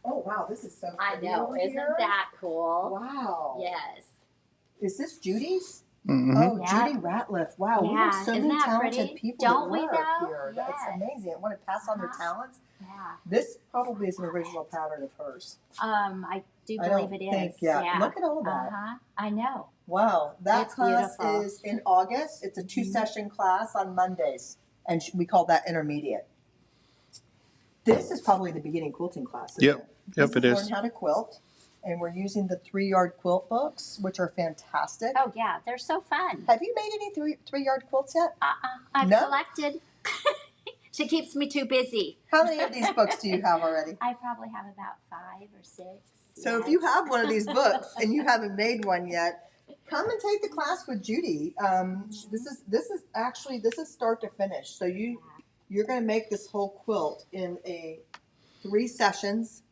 Oh wow, this is so pretty. I know. Isn't that cool? Wow. Yes. Is this Judy's? Mm-hmm. Oh, Yeah. Judy Ratliff. Wow, we have so many talented people Don't that work we though? here. Yes. That's amazing. I want to pass on their talents. Yeah. This probably is an original pattern of hers. I do believe it is. Yeah. Look at all that. I know. Wow. That It's class beautiful. is in August. It's a 2-session class on Mondays, and we call that intermediate. This is probably the beginning quilting class, isn't it? Yep, it is. Learn how to quilt. And we're using the 3-yard quilt books, which are fantastic. Oh yeah, they're so fun. Have you made any 3-yard quilts yet? I've collected. She keeps me too busy. How many of these books do you have already? I probably have about 5 or 6. So if you have one of these books and you haven't made one yet, come and take the class with Judy. This is start to finish. So you're going to make this whole quilt in 3 sessions.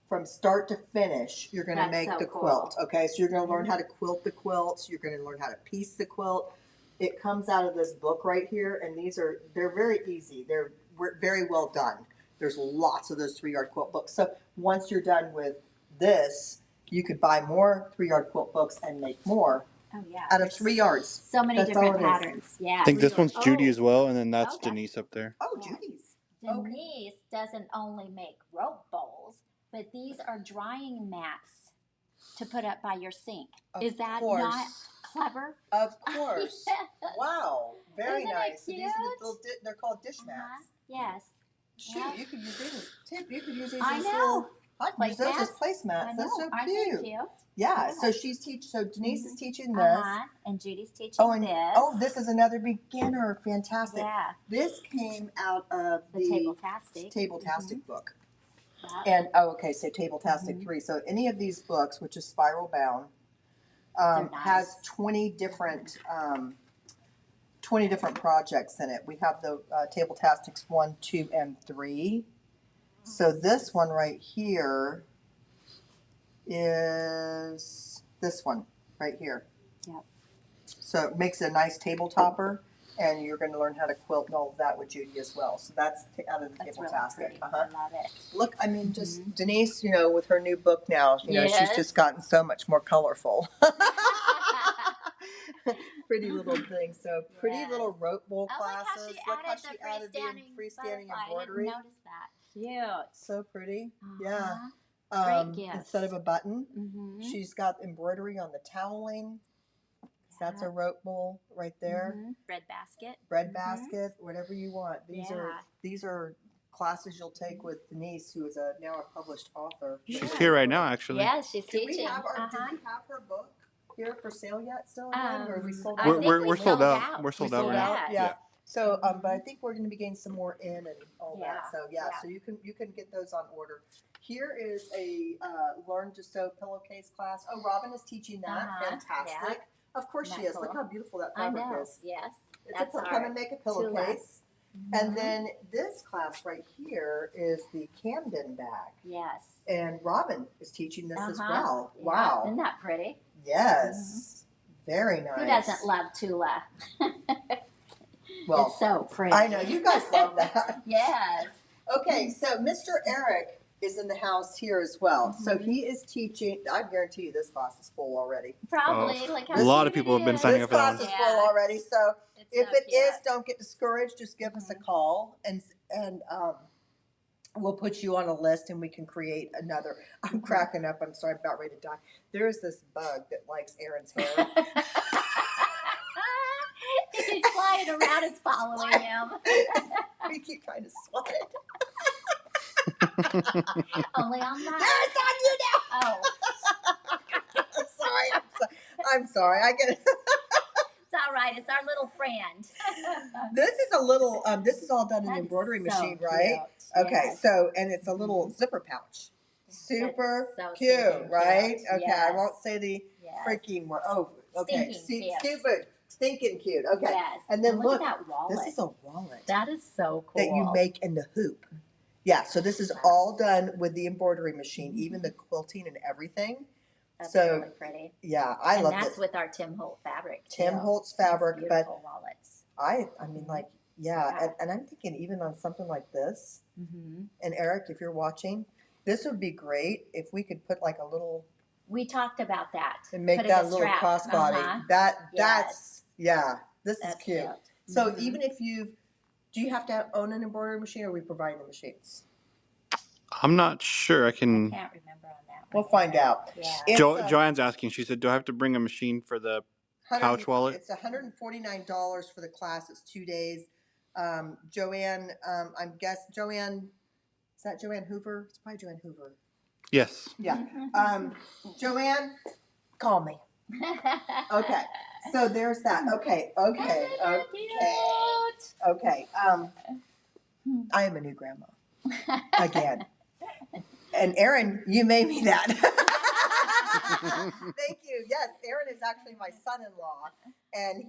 From start to finish, you're going to make the quilt. Okay, so you're going to learn how to quilt the quilts. You're going to learn how to piece the quilt. It comes out of this book right here, and they're very easy. They're very well done. There's lots of those 3-yard quilt books. So once you're done with this, you could buy more 3-yard quilt books and make more. Oh yeah. Out of 3 yards. So many different patterns. Yeah. I think this one's Judy as well, and then that's Denise up there. Oh, Judy's. Denise doesn't only make rope bowls, but these are drying mats to put up by your sink. Is that not clever? Of course. Wow. Very Isn't nice. it cute? They're called dish mats. Yes. Shoot, you could use these. Tip, you could use these I as know. I'd use those as placemats. That's so Aren't cute. they cute? Yeah. So So Denise is teaching this. And Judy's teaching this. This is another beginner. Fantastic. Yeah. This came out of the Table-tastic book. Yeah. And so Table-tastic 3. So any of these books, which is spiral bound, has 20 different projects in it. We have the Table-tastics 1, 2, and 3. So this one right here is this one right here. Yep. So it makes a nice table topper, and you're going to learn how to quilt and all of that with Judy as well. So that's out of the Table-tastic. Really I love it. Look, I mean, just Denise, with her new book now, she's just gotten so much more colorful. Pretty little thing. So pretty little rope bowl classes. Look how she added the freestanding embroidery. I didn't notice that. Cute. So pretty. Yeah. Great gift. Instead of a button, she's got embroidery on the toweling. That's a rope bowl right there. Bread basket. Bread basket, whatever you want. These are classes you'll take with Denise, who is now a published author. She's here right now, actually. Yeah, she's teaching. Do we have her book here for sale yet? Still, or are we sold out? We're sold out. We're sold out right now. Yeah. So, but I think we're going to be getting some more in and all that. So so you can get those on order. Here is a learn to sew pillowcase class. Oh, Robin is teaching that. Fantastic. Yeah. Of course she is. Look how beautiful that fabric is. Yes. It's come and make a pillowcase. And then this class right here is the Camden bag. Yes. And Robin is teaching this as well. Yeah. Wow. Isn't that pretty? Yes. Very nice. Who doesn't love Tula? Well, it's so pretty. I know. You guys love that. Yes. Okay, so Mr. Eric is in the house here as well. So he is teaching. I guarantee you this class is full already. Probably. A lot of people have been signing up for that one. This class is full already. So if it is, don't get discouraged. Just give us a call. And we'll put you on a list and we can create another. I'm cracking up. I'm sorry, I'm about ready to die. There's this bug that likes Aaron's hair. He's flying around, it's following him. We keep trying to swat it. Only on that. There, it's on you now. Oh. I'm sorry. I get it. It's all right. It's our little friend. This is a little. This is all done in That an embroidery so machine, right? cute. Okay, Yes. so and it's a little zipper pouch. Super so cute, stinking right? cute. Okay, Yes. I won't say the freaking word. Oh, okay. Stinking cute. Stupid, stinking cute. Okay, Yes. and then look at that wallet. this is a wallet That is so cool. that you make in the hoop. Yeah, so this is all done with the embroidery machine, even the quilting and everything. That's so really pretty. Yeah, I love this. And that's with our Tim Holt fabric. Tim Holtz fabric, but wallets. I mean, like, yeah. And I'm thinking even on something like this. Mm-hmm. And Eric, if you're watching, this would be great if we could put like a little. We talked about that. And make that a little crossbody. That's This is cute. So even if do you have to own an embroidery machine, or are we providing the machines? I'm not sure. I can't remember on that one. We'll find out. Yeah. Joanne's asking. She said, "Do I have to bring a machine for the pouch wallet?" It's $149 for the class. It's 2 days. Joanne, Joanne, is that Joanne Hoover? It's probably Joanne Hoover. Yes. Yeah. Joanne, call me. Okay. So there's that. Okay. I am a new grandma again. And Aaron, you made me that. Thank you. Yes, Aaron is actually my son-in-law, and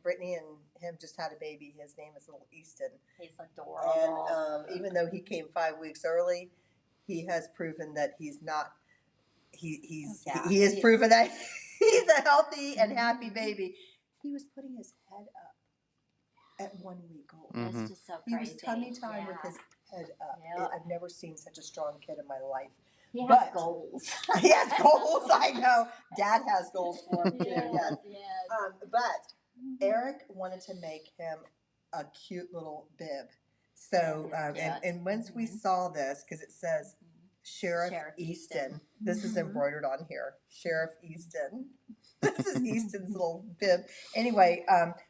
Brittany and him just had a baby. His name is little Easton. He's adorable. And even though he came 5 weeks early, he has proven that he's not. He has proven that he's a healthy and happy baby. He was putting his head up at 1 week old. Mm-hmm. That's just so crazy. He was tummy time with his head up. Yep. I've never seen such a strong kid in my life. He has goals. He has goals, I know. Dad has goals for him too, yes. But Eric wanted to make him a cute little bib. So, and once we saw this, because it says Sheriff Easton. This is embroidered on here. Sheriff Easton. This is Easton's little bib. Anyway,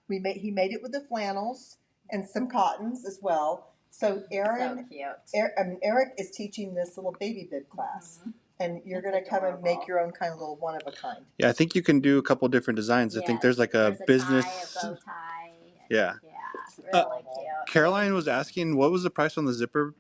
he made it with the flannels and some cottons as well. So Aaron, Eric is teaching this little baby bib class, and you're going to come and make your own kind of little one of a kind. Yeah, I think you can do a couple different designs. I think there's like a business. Tie, a bow tie. Yeah. It's really cute. Caroline was asking, what was the price on the zipper?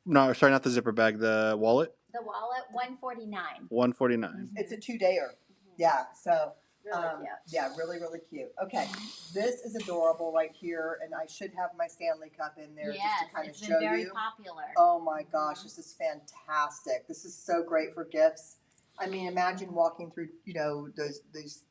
No, sorry, not the zipper bag. The wallet. The wallet, $149. $149. It's a 2-dayer. Yeah. So. Really cute. Yeah, really, really cute. Okay, this is adorable right here, and I should have my Stanley Cup in there just to kind of show you. It's been very popular. Oh my gosh, this is fantastic. This is so great for gifts. I mean, imagine walking through, those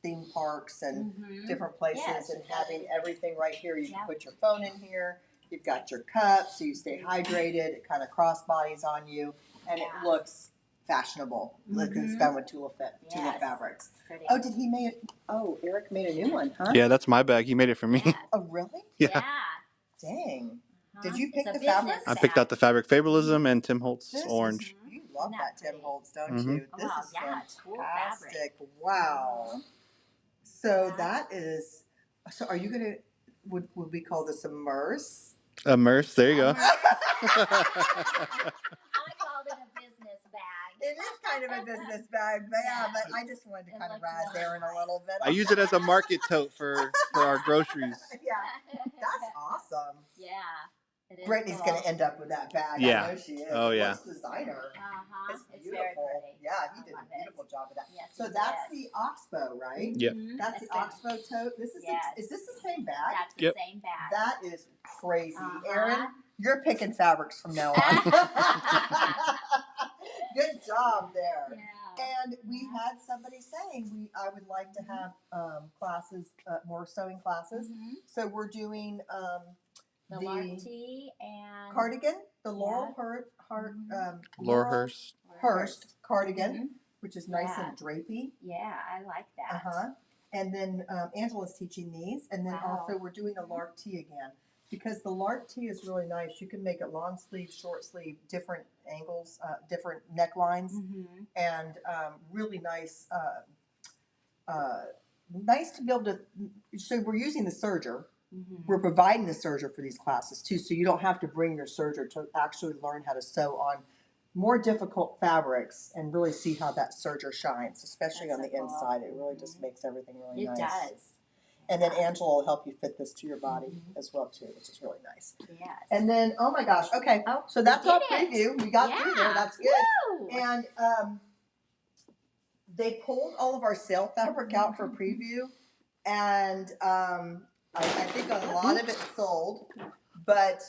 theme parks and different places and having everything right here. You can put your phone in here. You've got your cup, so you stay hydrated. It kind of crossbodies on you, and it looks fashionable. Look, it's done with Tula fabrics. Pretty. Oh, Eric made a new one, huh? Yeah, that's my bag. He made it for me. Oh, really? Yeah. Dang. Did you pick the fabric? I picked out the fabric Fabulism and Tim Holtz orange. You love that Tim Holtz, don't you? This is fantastic. Wow. So that is. So are you gonna? Would we call this a merce? A merce. There you go. I called it a business bag. It is kind of a business bag, but but I just wanted to kind of razz Aaron a little bit. I use it as a market tote for our groceries. Yeah, that's awesome. Yeah. Brittany's going to end up with that bag. Yeah. I know she is. Oh, yeah. What's designer? It's beautiful. Very pretty. Yeah, he did a beautiful job of that. Yes, so that's the Oxbow, right? Yep. That's the Oxbow tote. Is this the same bag? That's the same bag. That is crazy. Aaron, you're picking fabrics from now on. Good job there. Yeah. And we had somebody saying I would like to have classes, more sewing classes. So we're doing the Lark Tee and cardigan, the Laurel Hurst cardigan, which is nice and drapey. Yeah, I like that. And then Angela's teaching these, and then also we're doing the Lark Tee again. because the lark tee is really nice. You can make it long sleeve, short sleeve, different angles, different necklines, and really nice. Nice to be able to. So we're using the serger. We're providing the serger for these classes too, so you don't have to bring your serger to actually learn how to sew on more difficult fabrics and really see how that serger shines, especially on the inside. It really just makes everything really nice. It does. And then Angela will help you fit this to your body as well too, which is really nice. Yes. And then, oh my gosh, okay. So that's our preview. We got through there. That's good. Woo! And they pulled all of our sale fabric out for preview, and I think a lot of it sold, but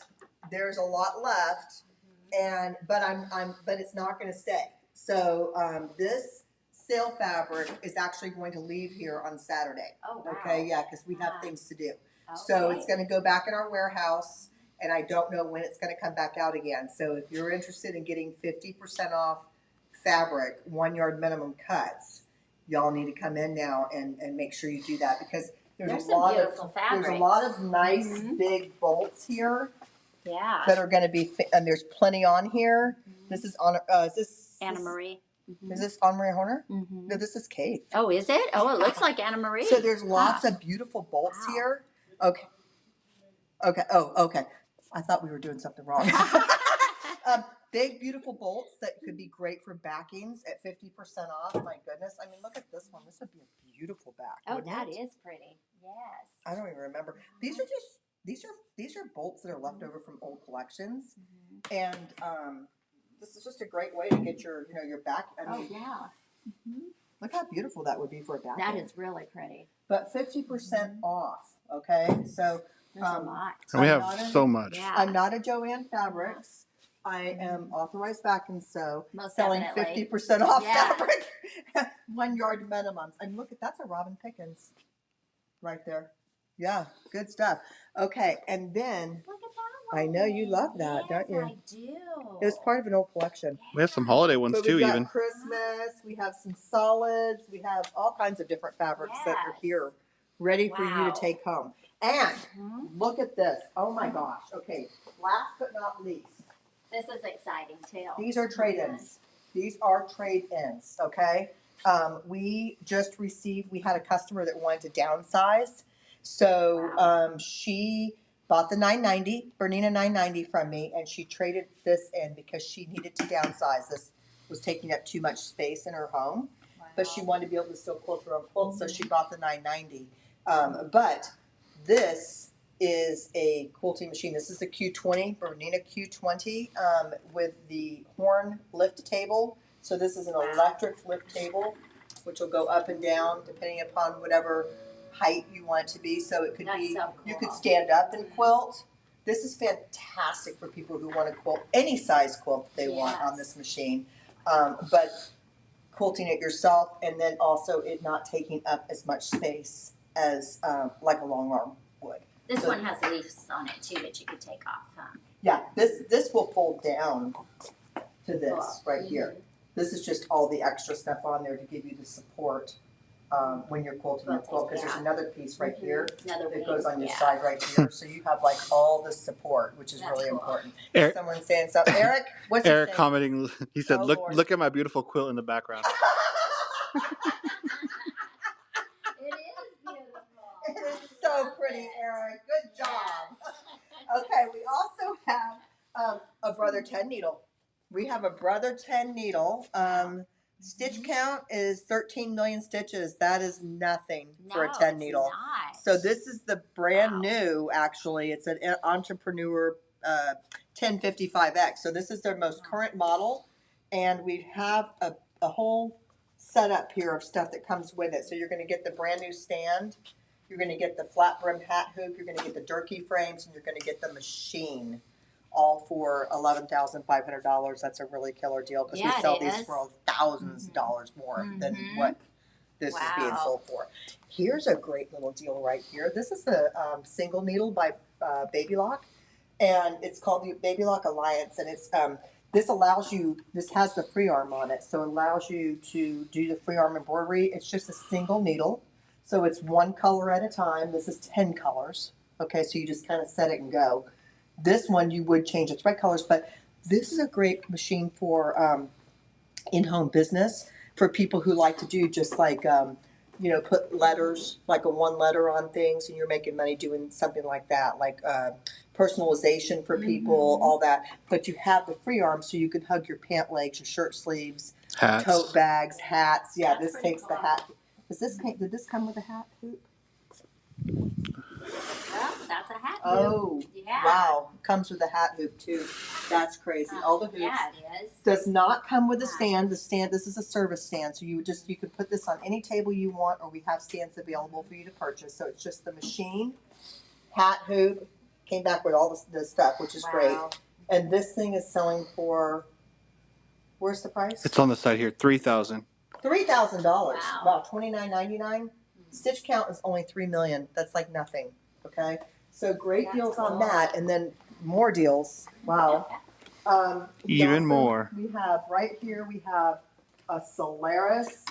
there's a lot left, and but it's not going to stay. So this sale fabric is actually going to leave here on Saturday. Oh, wow. Okay, yeah, because we have things to do. Okay. So it's going to go back in our warehouse, and I don't know when it's going to come back out again. So if you're interested in getting 50% off fabric, 1 yard minimum cuts, y'all need to come in now and make sure you do that, because there's a lot of nice big bolts here. Yeah. That are going to be, and there's plenty on here. This is on. Is this Anna Marie? Is this Anna Marie Horner? No, this is Kate. Oh, is it? Oh, it looks like Anna Marie. So there's lots of beautiful bolts here. Okay. Okay. Oh, okay. I thought we were doing something wrong. Big, beautiful bolts that could be great for backings at 50% off. My goodness. I mean, look at this one. This would be a beautiful back. Oh, that is pretty. Yes. I don't even remember. These are bolts that are left over from old collections. And this is just a great way to get your back. I mean, look how beautiful that would be for a back. That is really pretty. But 50% off. Okay. So there's a lot. And we have so much. Yeah. I'm not a Joanne Fabrics. I am authorized back and sew, selling 50% off fabric, 1 yard minimums. And look at that's a Robin Pickens, right there. Yeah, good stuff. Okay, and then look at that one. I know you love that, don't you? I do. It was part of an old collection. We have some holiday ones too, even. Christmas. We have some solids. We have all kinds of different fabrics that are here, ready for you to take home. And look at this. Oh my gosh. Okay, last but not least. This is exciting too. These are trade-ins. These are trade-ins, okay? We just received, we had a customer that wanted to downsize. So she bought the 990, Bernina 990 from me, and she traded this in because she needed to downsize. This was taking up too much space in her home, but she wanted to be able to still quilt her own quilt, so she bought the 990. But this is a quilting machine. This is a Q20, Bernina Q20, with the horn lift table. So this is an electric lift table, which will go up and down depending upon whatever height you want it to be. So it could be, so cool. You could stand up and quilt. This is fantastic for people who want to quilt any size quilt they want on this machine. But quilting it yourself, and then also it not taking up as much space as like a long arm would. This one has leaves on it too that you could take off, huh? Yeah, this will fold down to this right here. This is just all the extra stuff on there to give you the support when you're quilting your quilt, because there's another piece right here that goes on your side right here. So you have like all the support, which is really important. Eric, someone's saying something. Eric, what's Eric commenting? He said, "Look at my beautiful quilt in the background." It is so pretty, Eric. Good job. Okay, we also have a Brother 10 needle. We have a Brother 10 needle. Stitch count is 13 million stitches. That is nothing for a 10 needle. Not. So this is the brand new, actually. It's an Entrepreneur 1055X. So this is their most current model. And we have a whole setup here of stuff that comes with it. So you're going to get the brand new stand. You're going to get the flat brim hat hoop. You're going to get the Durkee frames, and you're going to get the machine, all for $11,500. That's a really killer deal because we sell these for thousands of dollars more than what this is being sold for. Here's a great little deal right here. This is the single needle by Baby Lock, and it's called the Baby Lock Alliance, and it's this allows you. This has the free arm on it, so it allows you to do the free arm embroidery. It's just a single needle. So it's one color at a time. This is 10 colors. Okay, so you just kind of set it and go. This one you would change its red colors, but this is a great machine for in-home business for people who like to do just like put letters, like a one letter on things, and you're making money doing something like that, like personalization for people, all that. But you have the free arm, so you can hug your pant legs, your shirt sleeves, Hats. tote bags, hats. Yeah, That's this pretty takes the cool. hat. Did this come with a hat hoop? Well, that's a hat hoop. Oh, yeah. Wow. Comes with a hat hoop too. That's crazy. All the hoops. Yeah, it is. Does not come with a stand. The stand, this is a service stand. So you could put this on any table you want, or we have stands available for you to purchase. So it's just the machine, hat hoop, came back with all the stuff, which is great. And this thing is selling for, where's the price? It's on the side here, $3,000. $3,000. Wow, $29.99. Stitch count is only 3 million. That's like nothing. Okay, so great deals on that, and then more deals. Wow. Even more. We have right here. We have a Solaris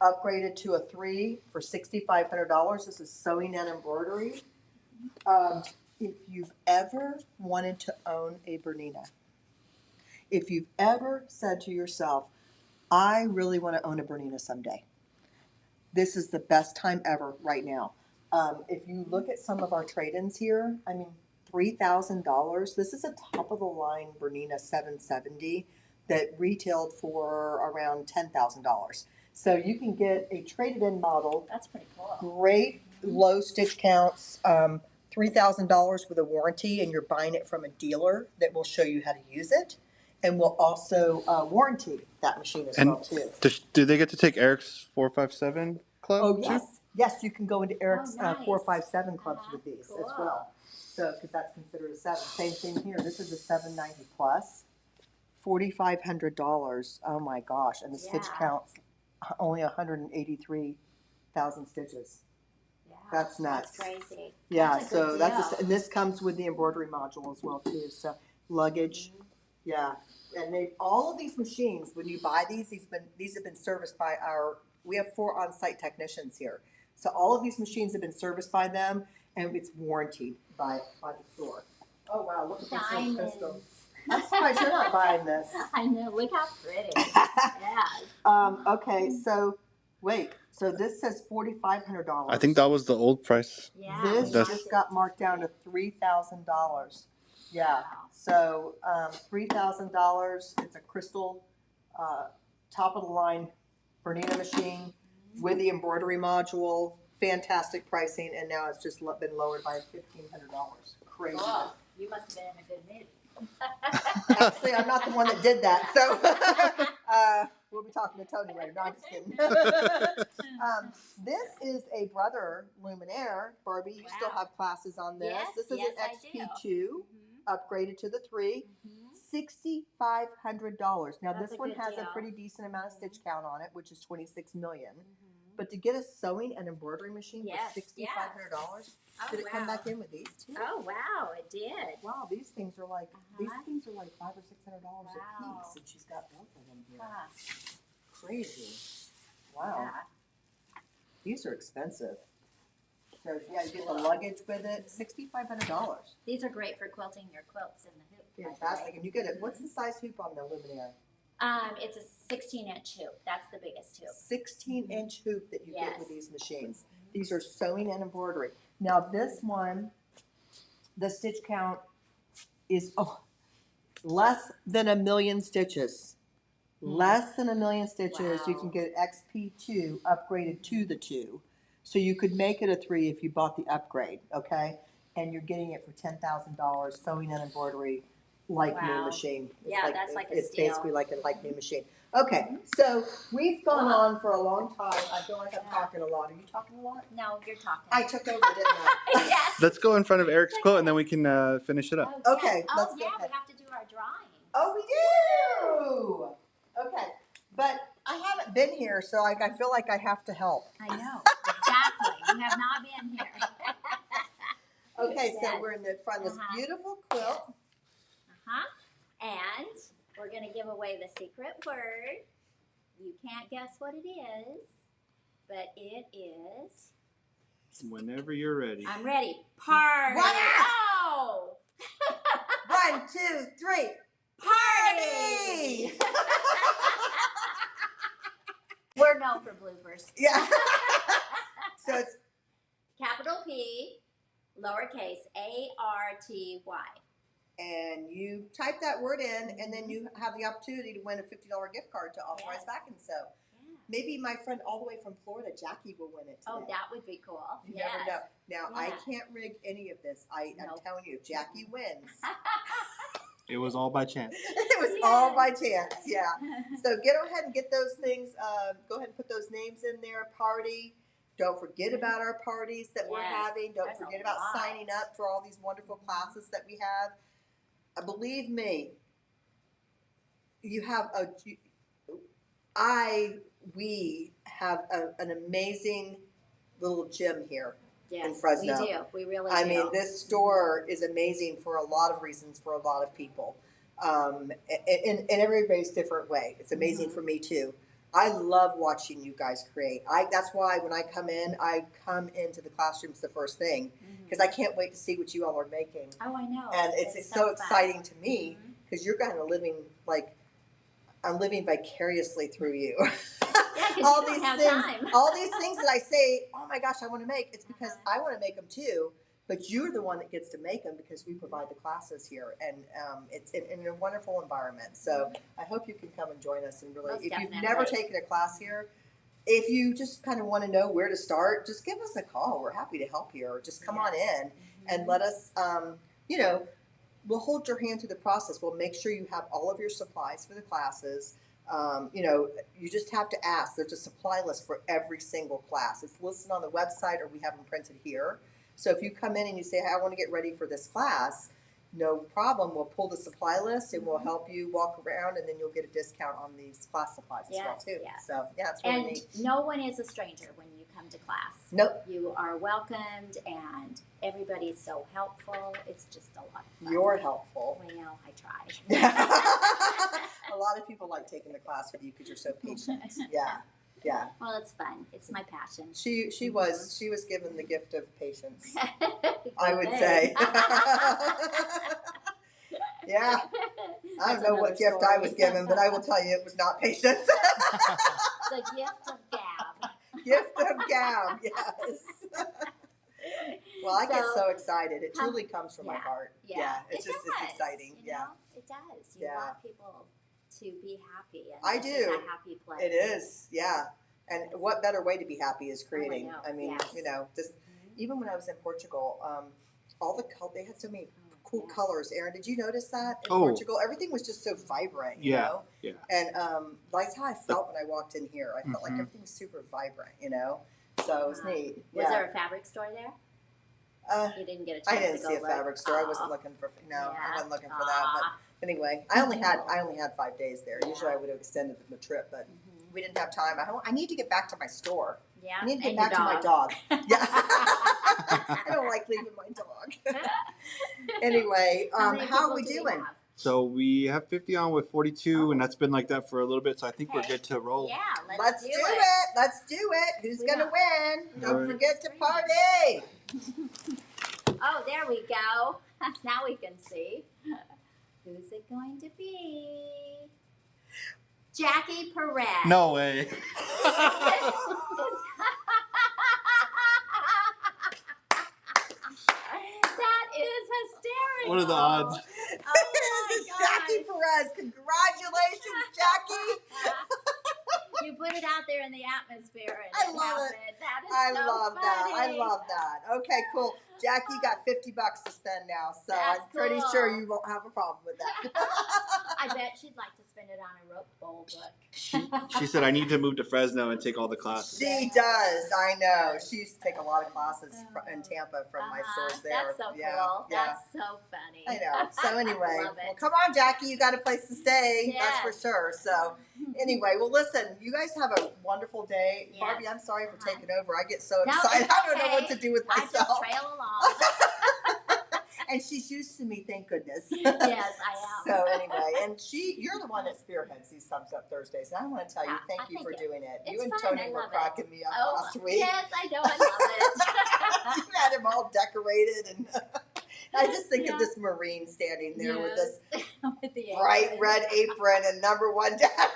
upgraded to a 3 for $6,500. This is sewing and embroidery. If you've ever wanted to own a Bernina, if you've ever said to yourself, I really want to own a Bernina someday, this is the best time ever right now. If you look at some of our trade-ins here, I mean, $3,000. This is a top-of-the-line Bernina 770 that retailed for around $10,000. So you can get a traded-in model. That's pretty cool. Great low stitch counts. $3,000 with a warranty, and you're buying it from a dealer that will show you how to use it, and will also warranty that machine as well too. Do they get to take Eric's 457 club? Oh yes, too? yes, you can go into Eric's nice. 457 clubs with these Cool. as well. So because that's considered a 7. Same thing here. This is a 790 plus, $4,500. Oh my gosh! And the stitch count's only 183,000 stitches. Yeah, that's nuts. That's crazy. Yeah, that's so and this comes with the embroidery module as well too. So luggage, yeah. And all of these machines, when you buy these have been serviced by we have 4 on-site technicians here. So all of these machines have been serviced by them, and it's warranted by the store. Oh wow, look at this little crystal. I'm surprised you're not buying this. I know, look how pretty. Yeah. Okay, so wait, so this says $4,500. I think that was the old price. Yeah. This just got marked down to $3,000. Yeah. So $3,000. It's a crystal, top of the line Bernina machine with the embroidery module. Fantastic pricing, and now it's just been lowered by $1,500. Crazy. Cool. You must have been in a good mood. Actually, I'm not the one that did that, so we'll be talking to Tony later. No, I'm just kidding. This is a Brother Luminaire. Barbie, you still have classes on this. Yes, this is yes, an XP2 upgraded to the 3. $6,500. Now That's this a one good has deal. a pretty decent amount of stitch count on it, which is 26 million. But to get a sewing and embroidery machine for $6,500, did it come back in with these too? Oh wow, it did. Wow, these things are like $500 or $600 a piece, and she's got both of them here. Crazy. Wow. Yeah. These are expensive. So yeah, you get the luggage with it. $6,500. These are great for quilting your quilts in the hoop. Fantastic. And you get it. What's the size hoop on the Luminaire? It's a 16-inch hoop. That's the biggest hoop. 16-inch hoop that you get with these machines. These are sewing and embroidery. Now this one, the stitch count is less than 1 million stitches. Less than 1 million stitches. You can get XP2 upgraded to the 2. So you could make it a 3 if you bought the upgrade, okay? And you're getting it for $10,000, sewing and embroidery, like new machine. That's like a It's steal. basically like a new machine. Okay, so we've gone on for a long time. I feel like I'm talking a lot. Are you talking a lot? No, you're talking. I took over, didn't I? Yes. Let's go in front of Eric's quote, and then we can finish it up. Okay, let's go we ahead. have to do our drawing. Oh, we do. Okay, but I haven't been here, so I feel like I have to help. I know, exactly. You have not been here. Okay, so we're in the front of this beautiful quilt. And we're going to give away the secret word. You can't guess what it is, but it is Whenever you're ready. I'm ready. Party. Oh! 1, 2, 3. Party! We're known for bloopers. Yeah. So it's capital P, lowercase ARTY. And you type that word in, and then you have the opportunity to win a $50 gift card to Authorized Back and Sew. Yeah. Maybe my friend all the way from Florida, Jackie, will win it today. Oh, that would be cool. You never know. Now, Yeah. I can't rig any of this. I'm telling you, if Jackie wins. It was all by chance. It was all by chance, yeah. So get ahead and get those things. Go ahead and put those names in there. Party. Don't forget about our parties that we're having. Don't forget about signing up for all these wonderful classes that we have. Believe me, we have an amazing little gym here in Fresno. We do. We really do. I mean, this store is amazing for a lot of reasons for a lot of people, in everybody's different way. It's amazing for me too. I love watching you guys create. That's why when I come into the classrooms the first thing, because I can't wait to see what you all are making. Oh, I know. And it's so exciting to me because you're kind of living I'm living vicariously through you. Yeah, all you these don't have things, time. all these things that I say, oh my gosh, I want to make. It's because I want to make them too. But you're the one that gets to make them because we provide the classes here, and it's in a wonderful environment. So I hope you can come and join us. And really, Most if definitely. you've never taken a class here, if you just kind of want to know where to start, just give us a call. We're happy to help you. Or just come on in and let us, we'll hold your hand through the process. We'll make sure you have all of your supplies for the classes. You just have to ask. There's a supply list for every single class. It's listed on the website, or we have them printed here. So if you come in and you say, hey, I want to get ready for this class, no problem. We'll pull the supply list and we'll help you walk around, and then you'll get a discount on these class supplies as well too. Yes. So yeah, it's really and neat. No one is a stranger when you come to class. Nope. You are welcomed, and everybody's so helpful. It's just a lot of fun. You're helpful. Well, I try. A lot of people like taking the class with you because you're so patient. Yeah. Yeah. Well, it's fun. It's my passion. She was given the gift of patience. I would say. Yeah. I don't know what gift I was given, but I will tell you it was not patience. The gift of gab. Gift of gab, yes. Well, I get so excited. It truly comes from my heart. Yeah. It's exciting. It does. You want people to be happy. And I do. It's a happy place. It is, yeah. And what better way to be happy is creating. Oh, I mean, just even when I was in Portugal, they had so many cool colors. Aaron, did you notice that in Portugal? Everything was just so vibrant, you know? Yeah. And that's how I felt when I walked in here. I felt like everything's super vibrant, you know? So it was neat. Was there a fabric store there? You didn't get a chance I didn't to go see a fabric store. I wasn't looking for I wasn't looking for that. But anyway, I only had 5 days there. Usually I would have extended the trip, but we didn't have time. I need to get back to my store. Yeah, I need to get back to my dog. Yeah. I don't like leaving my dog. Anyway, how are we doing? So we have 50 on with 42, and that's been like that for a little bit. So I think we're good to roll. Yeah, let's do it. Let's do it. Who's gonna win? Don't forget to party. Oh, there we go. Now we can see. Who's it going to be? Jackie Perez. No way. That is hysterical. What are the odds? This is Jackie Perez. Congratulations, Jackie. You put it out there in the atmosphere, and I love it. That is I so love funny. that. I love that. Okay, cool. Jackie got $50 to spend now, so I'm pretty sure you won't have a problem with that. I bet she'd like to spend it on a rope bowl book. She said, I need to move to Fresno and take all the classes. She does. I know. She used to take a lot of classes in Tampa from my source there. That's so cool. That's so funny. I know. So anyway, love it. well, come on, Jackie. You got a place to stay. Yes. That's for sure. So anyway, well, listen, you guys have a wonderful day. Yes. Barbie, I'm sorry for taking over. I get so excited. I don't know what to do with myself. I just trail along. And she's used to me, thank goodness. Yes, I am. So anyway, and you're the one that spearheads these Thumbs Up Thursdays, and I want to tell you, thank you for doing it. It's You and fun. Tony I were love cracking me up last week. Yes, I know. I love it. You had him all decorated, and I just think of this Marine standing there with this with the bright red apron and #1 dad.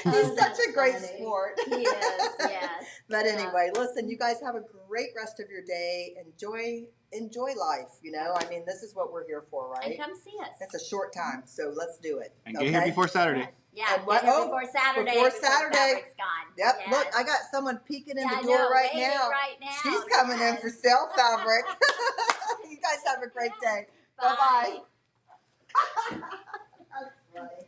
He's such a great sport. He is, yes. But anyway, listen, you guys have a great rest of your day. Enjoy life. You know, I mean, this is what we're here for, right? And come see us. It's a short time, so let's do it. And get here before Saturday. Yeah, and what? get here before Saturday. Before Saturday. Gone. Yep. Yes. Look, I got someone peeking in the I door know, right waiting now. right now. She's coming in for sale fabric. You guys have a great day. Bye-bye. That's funny.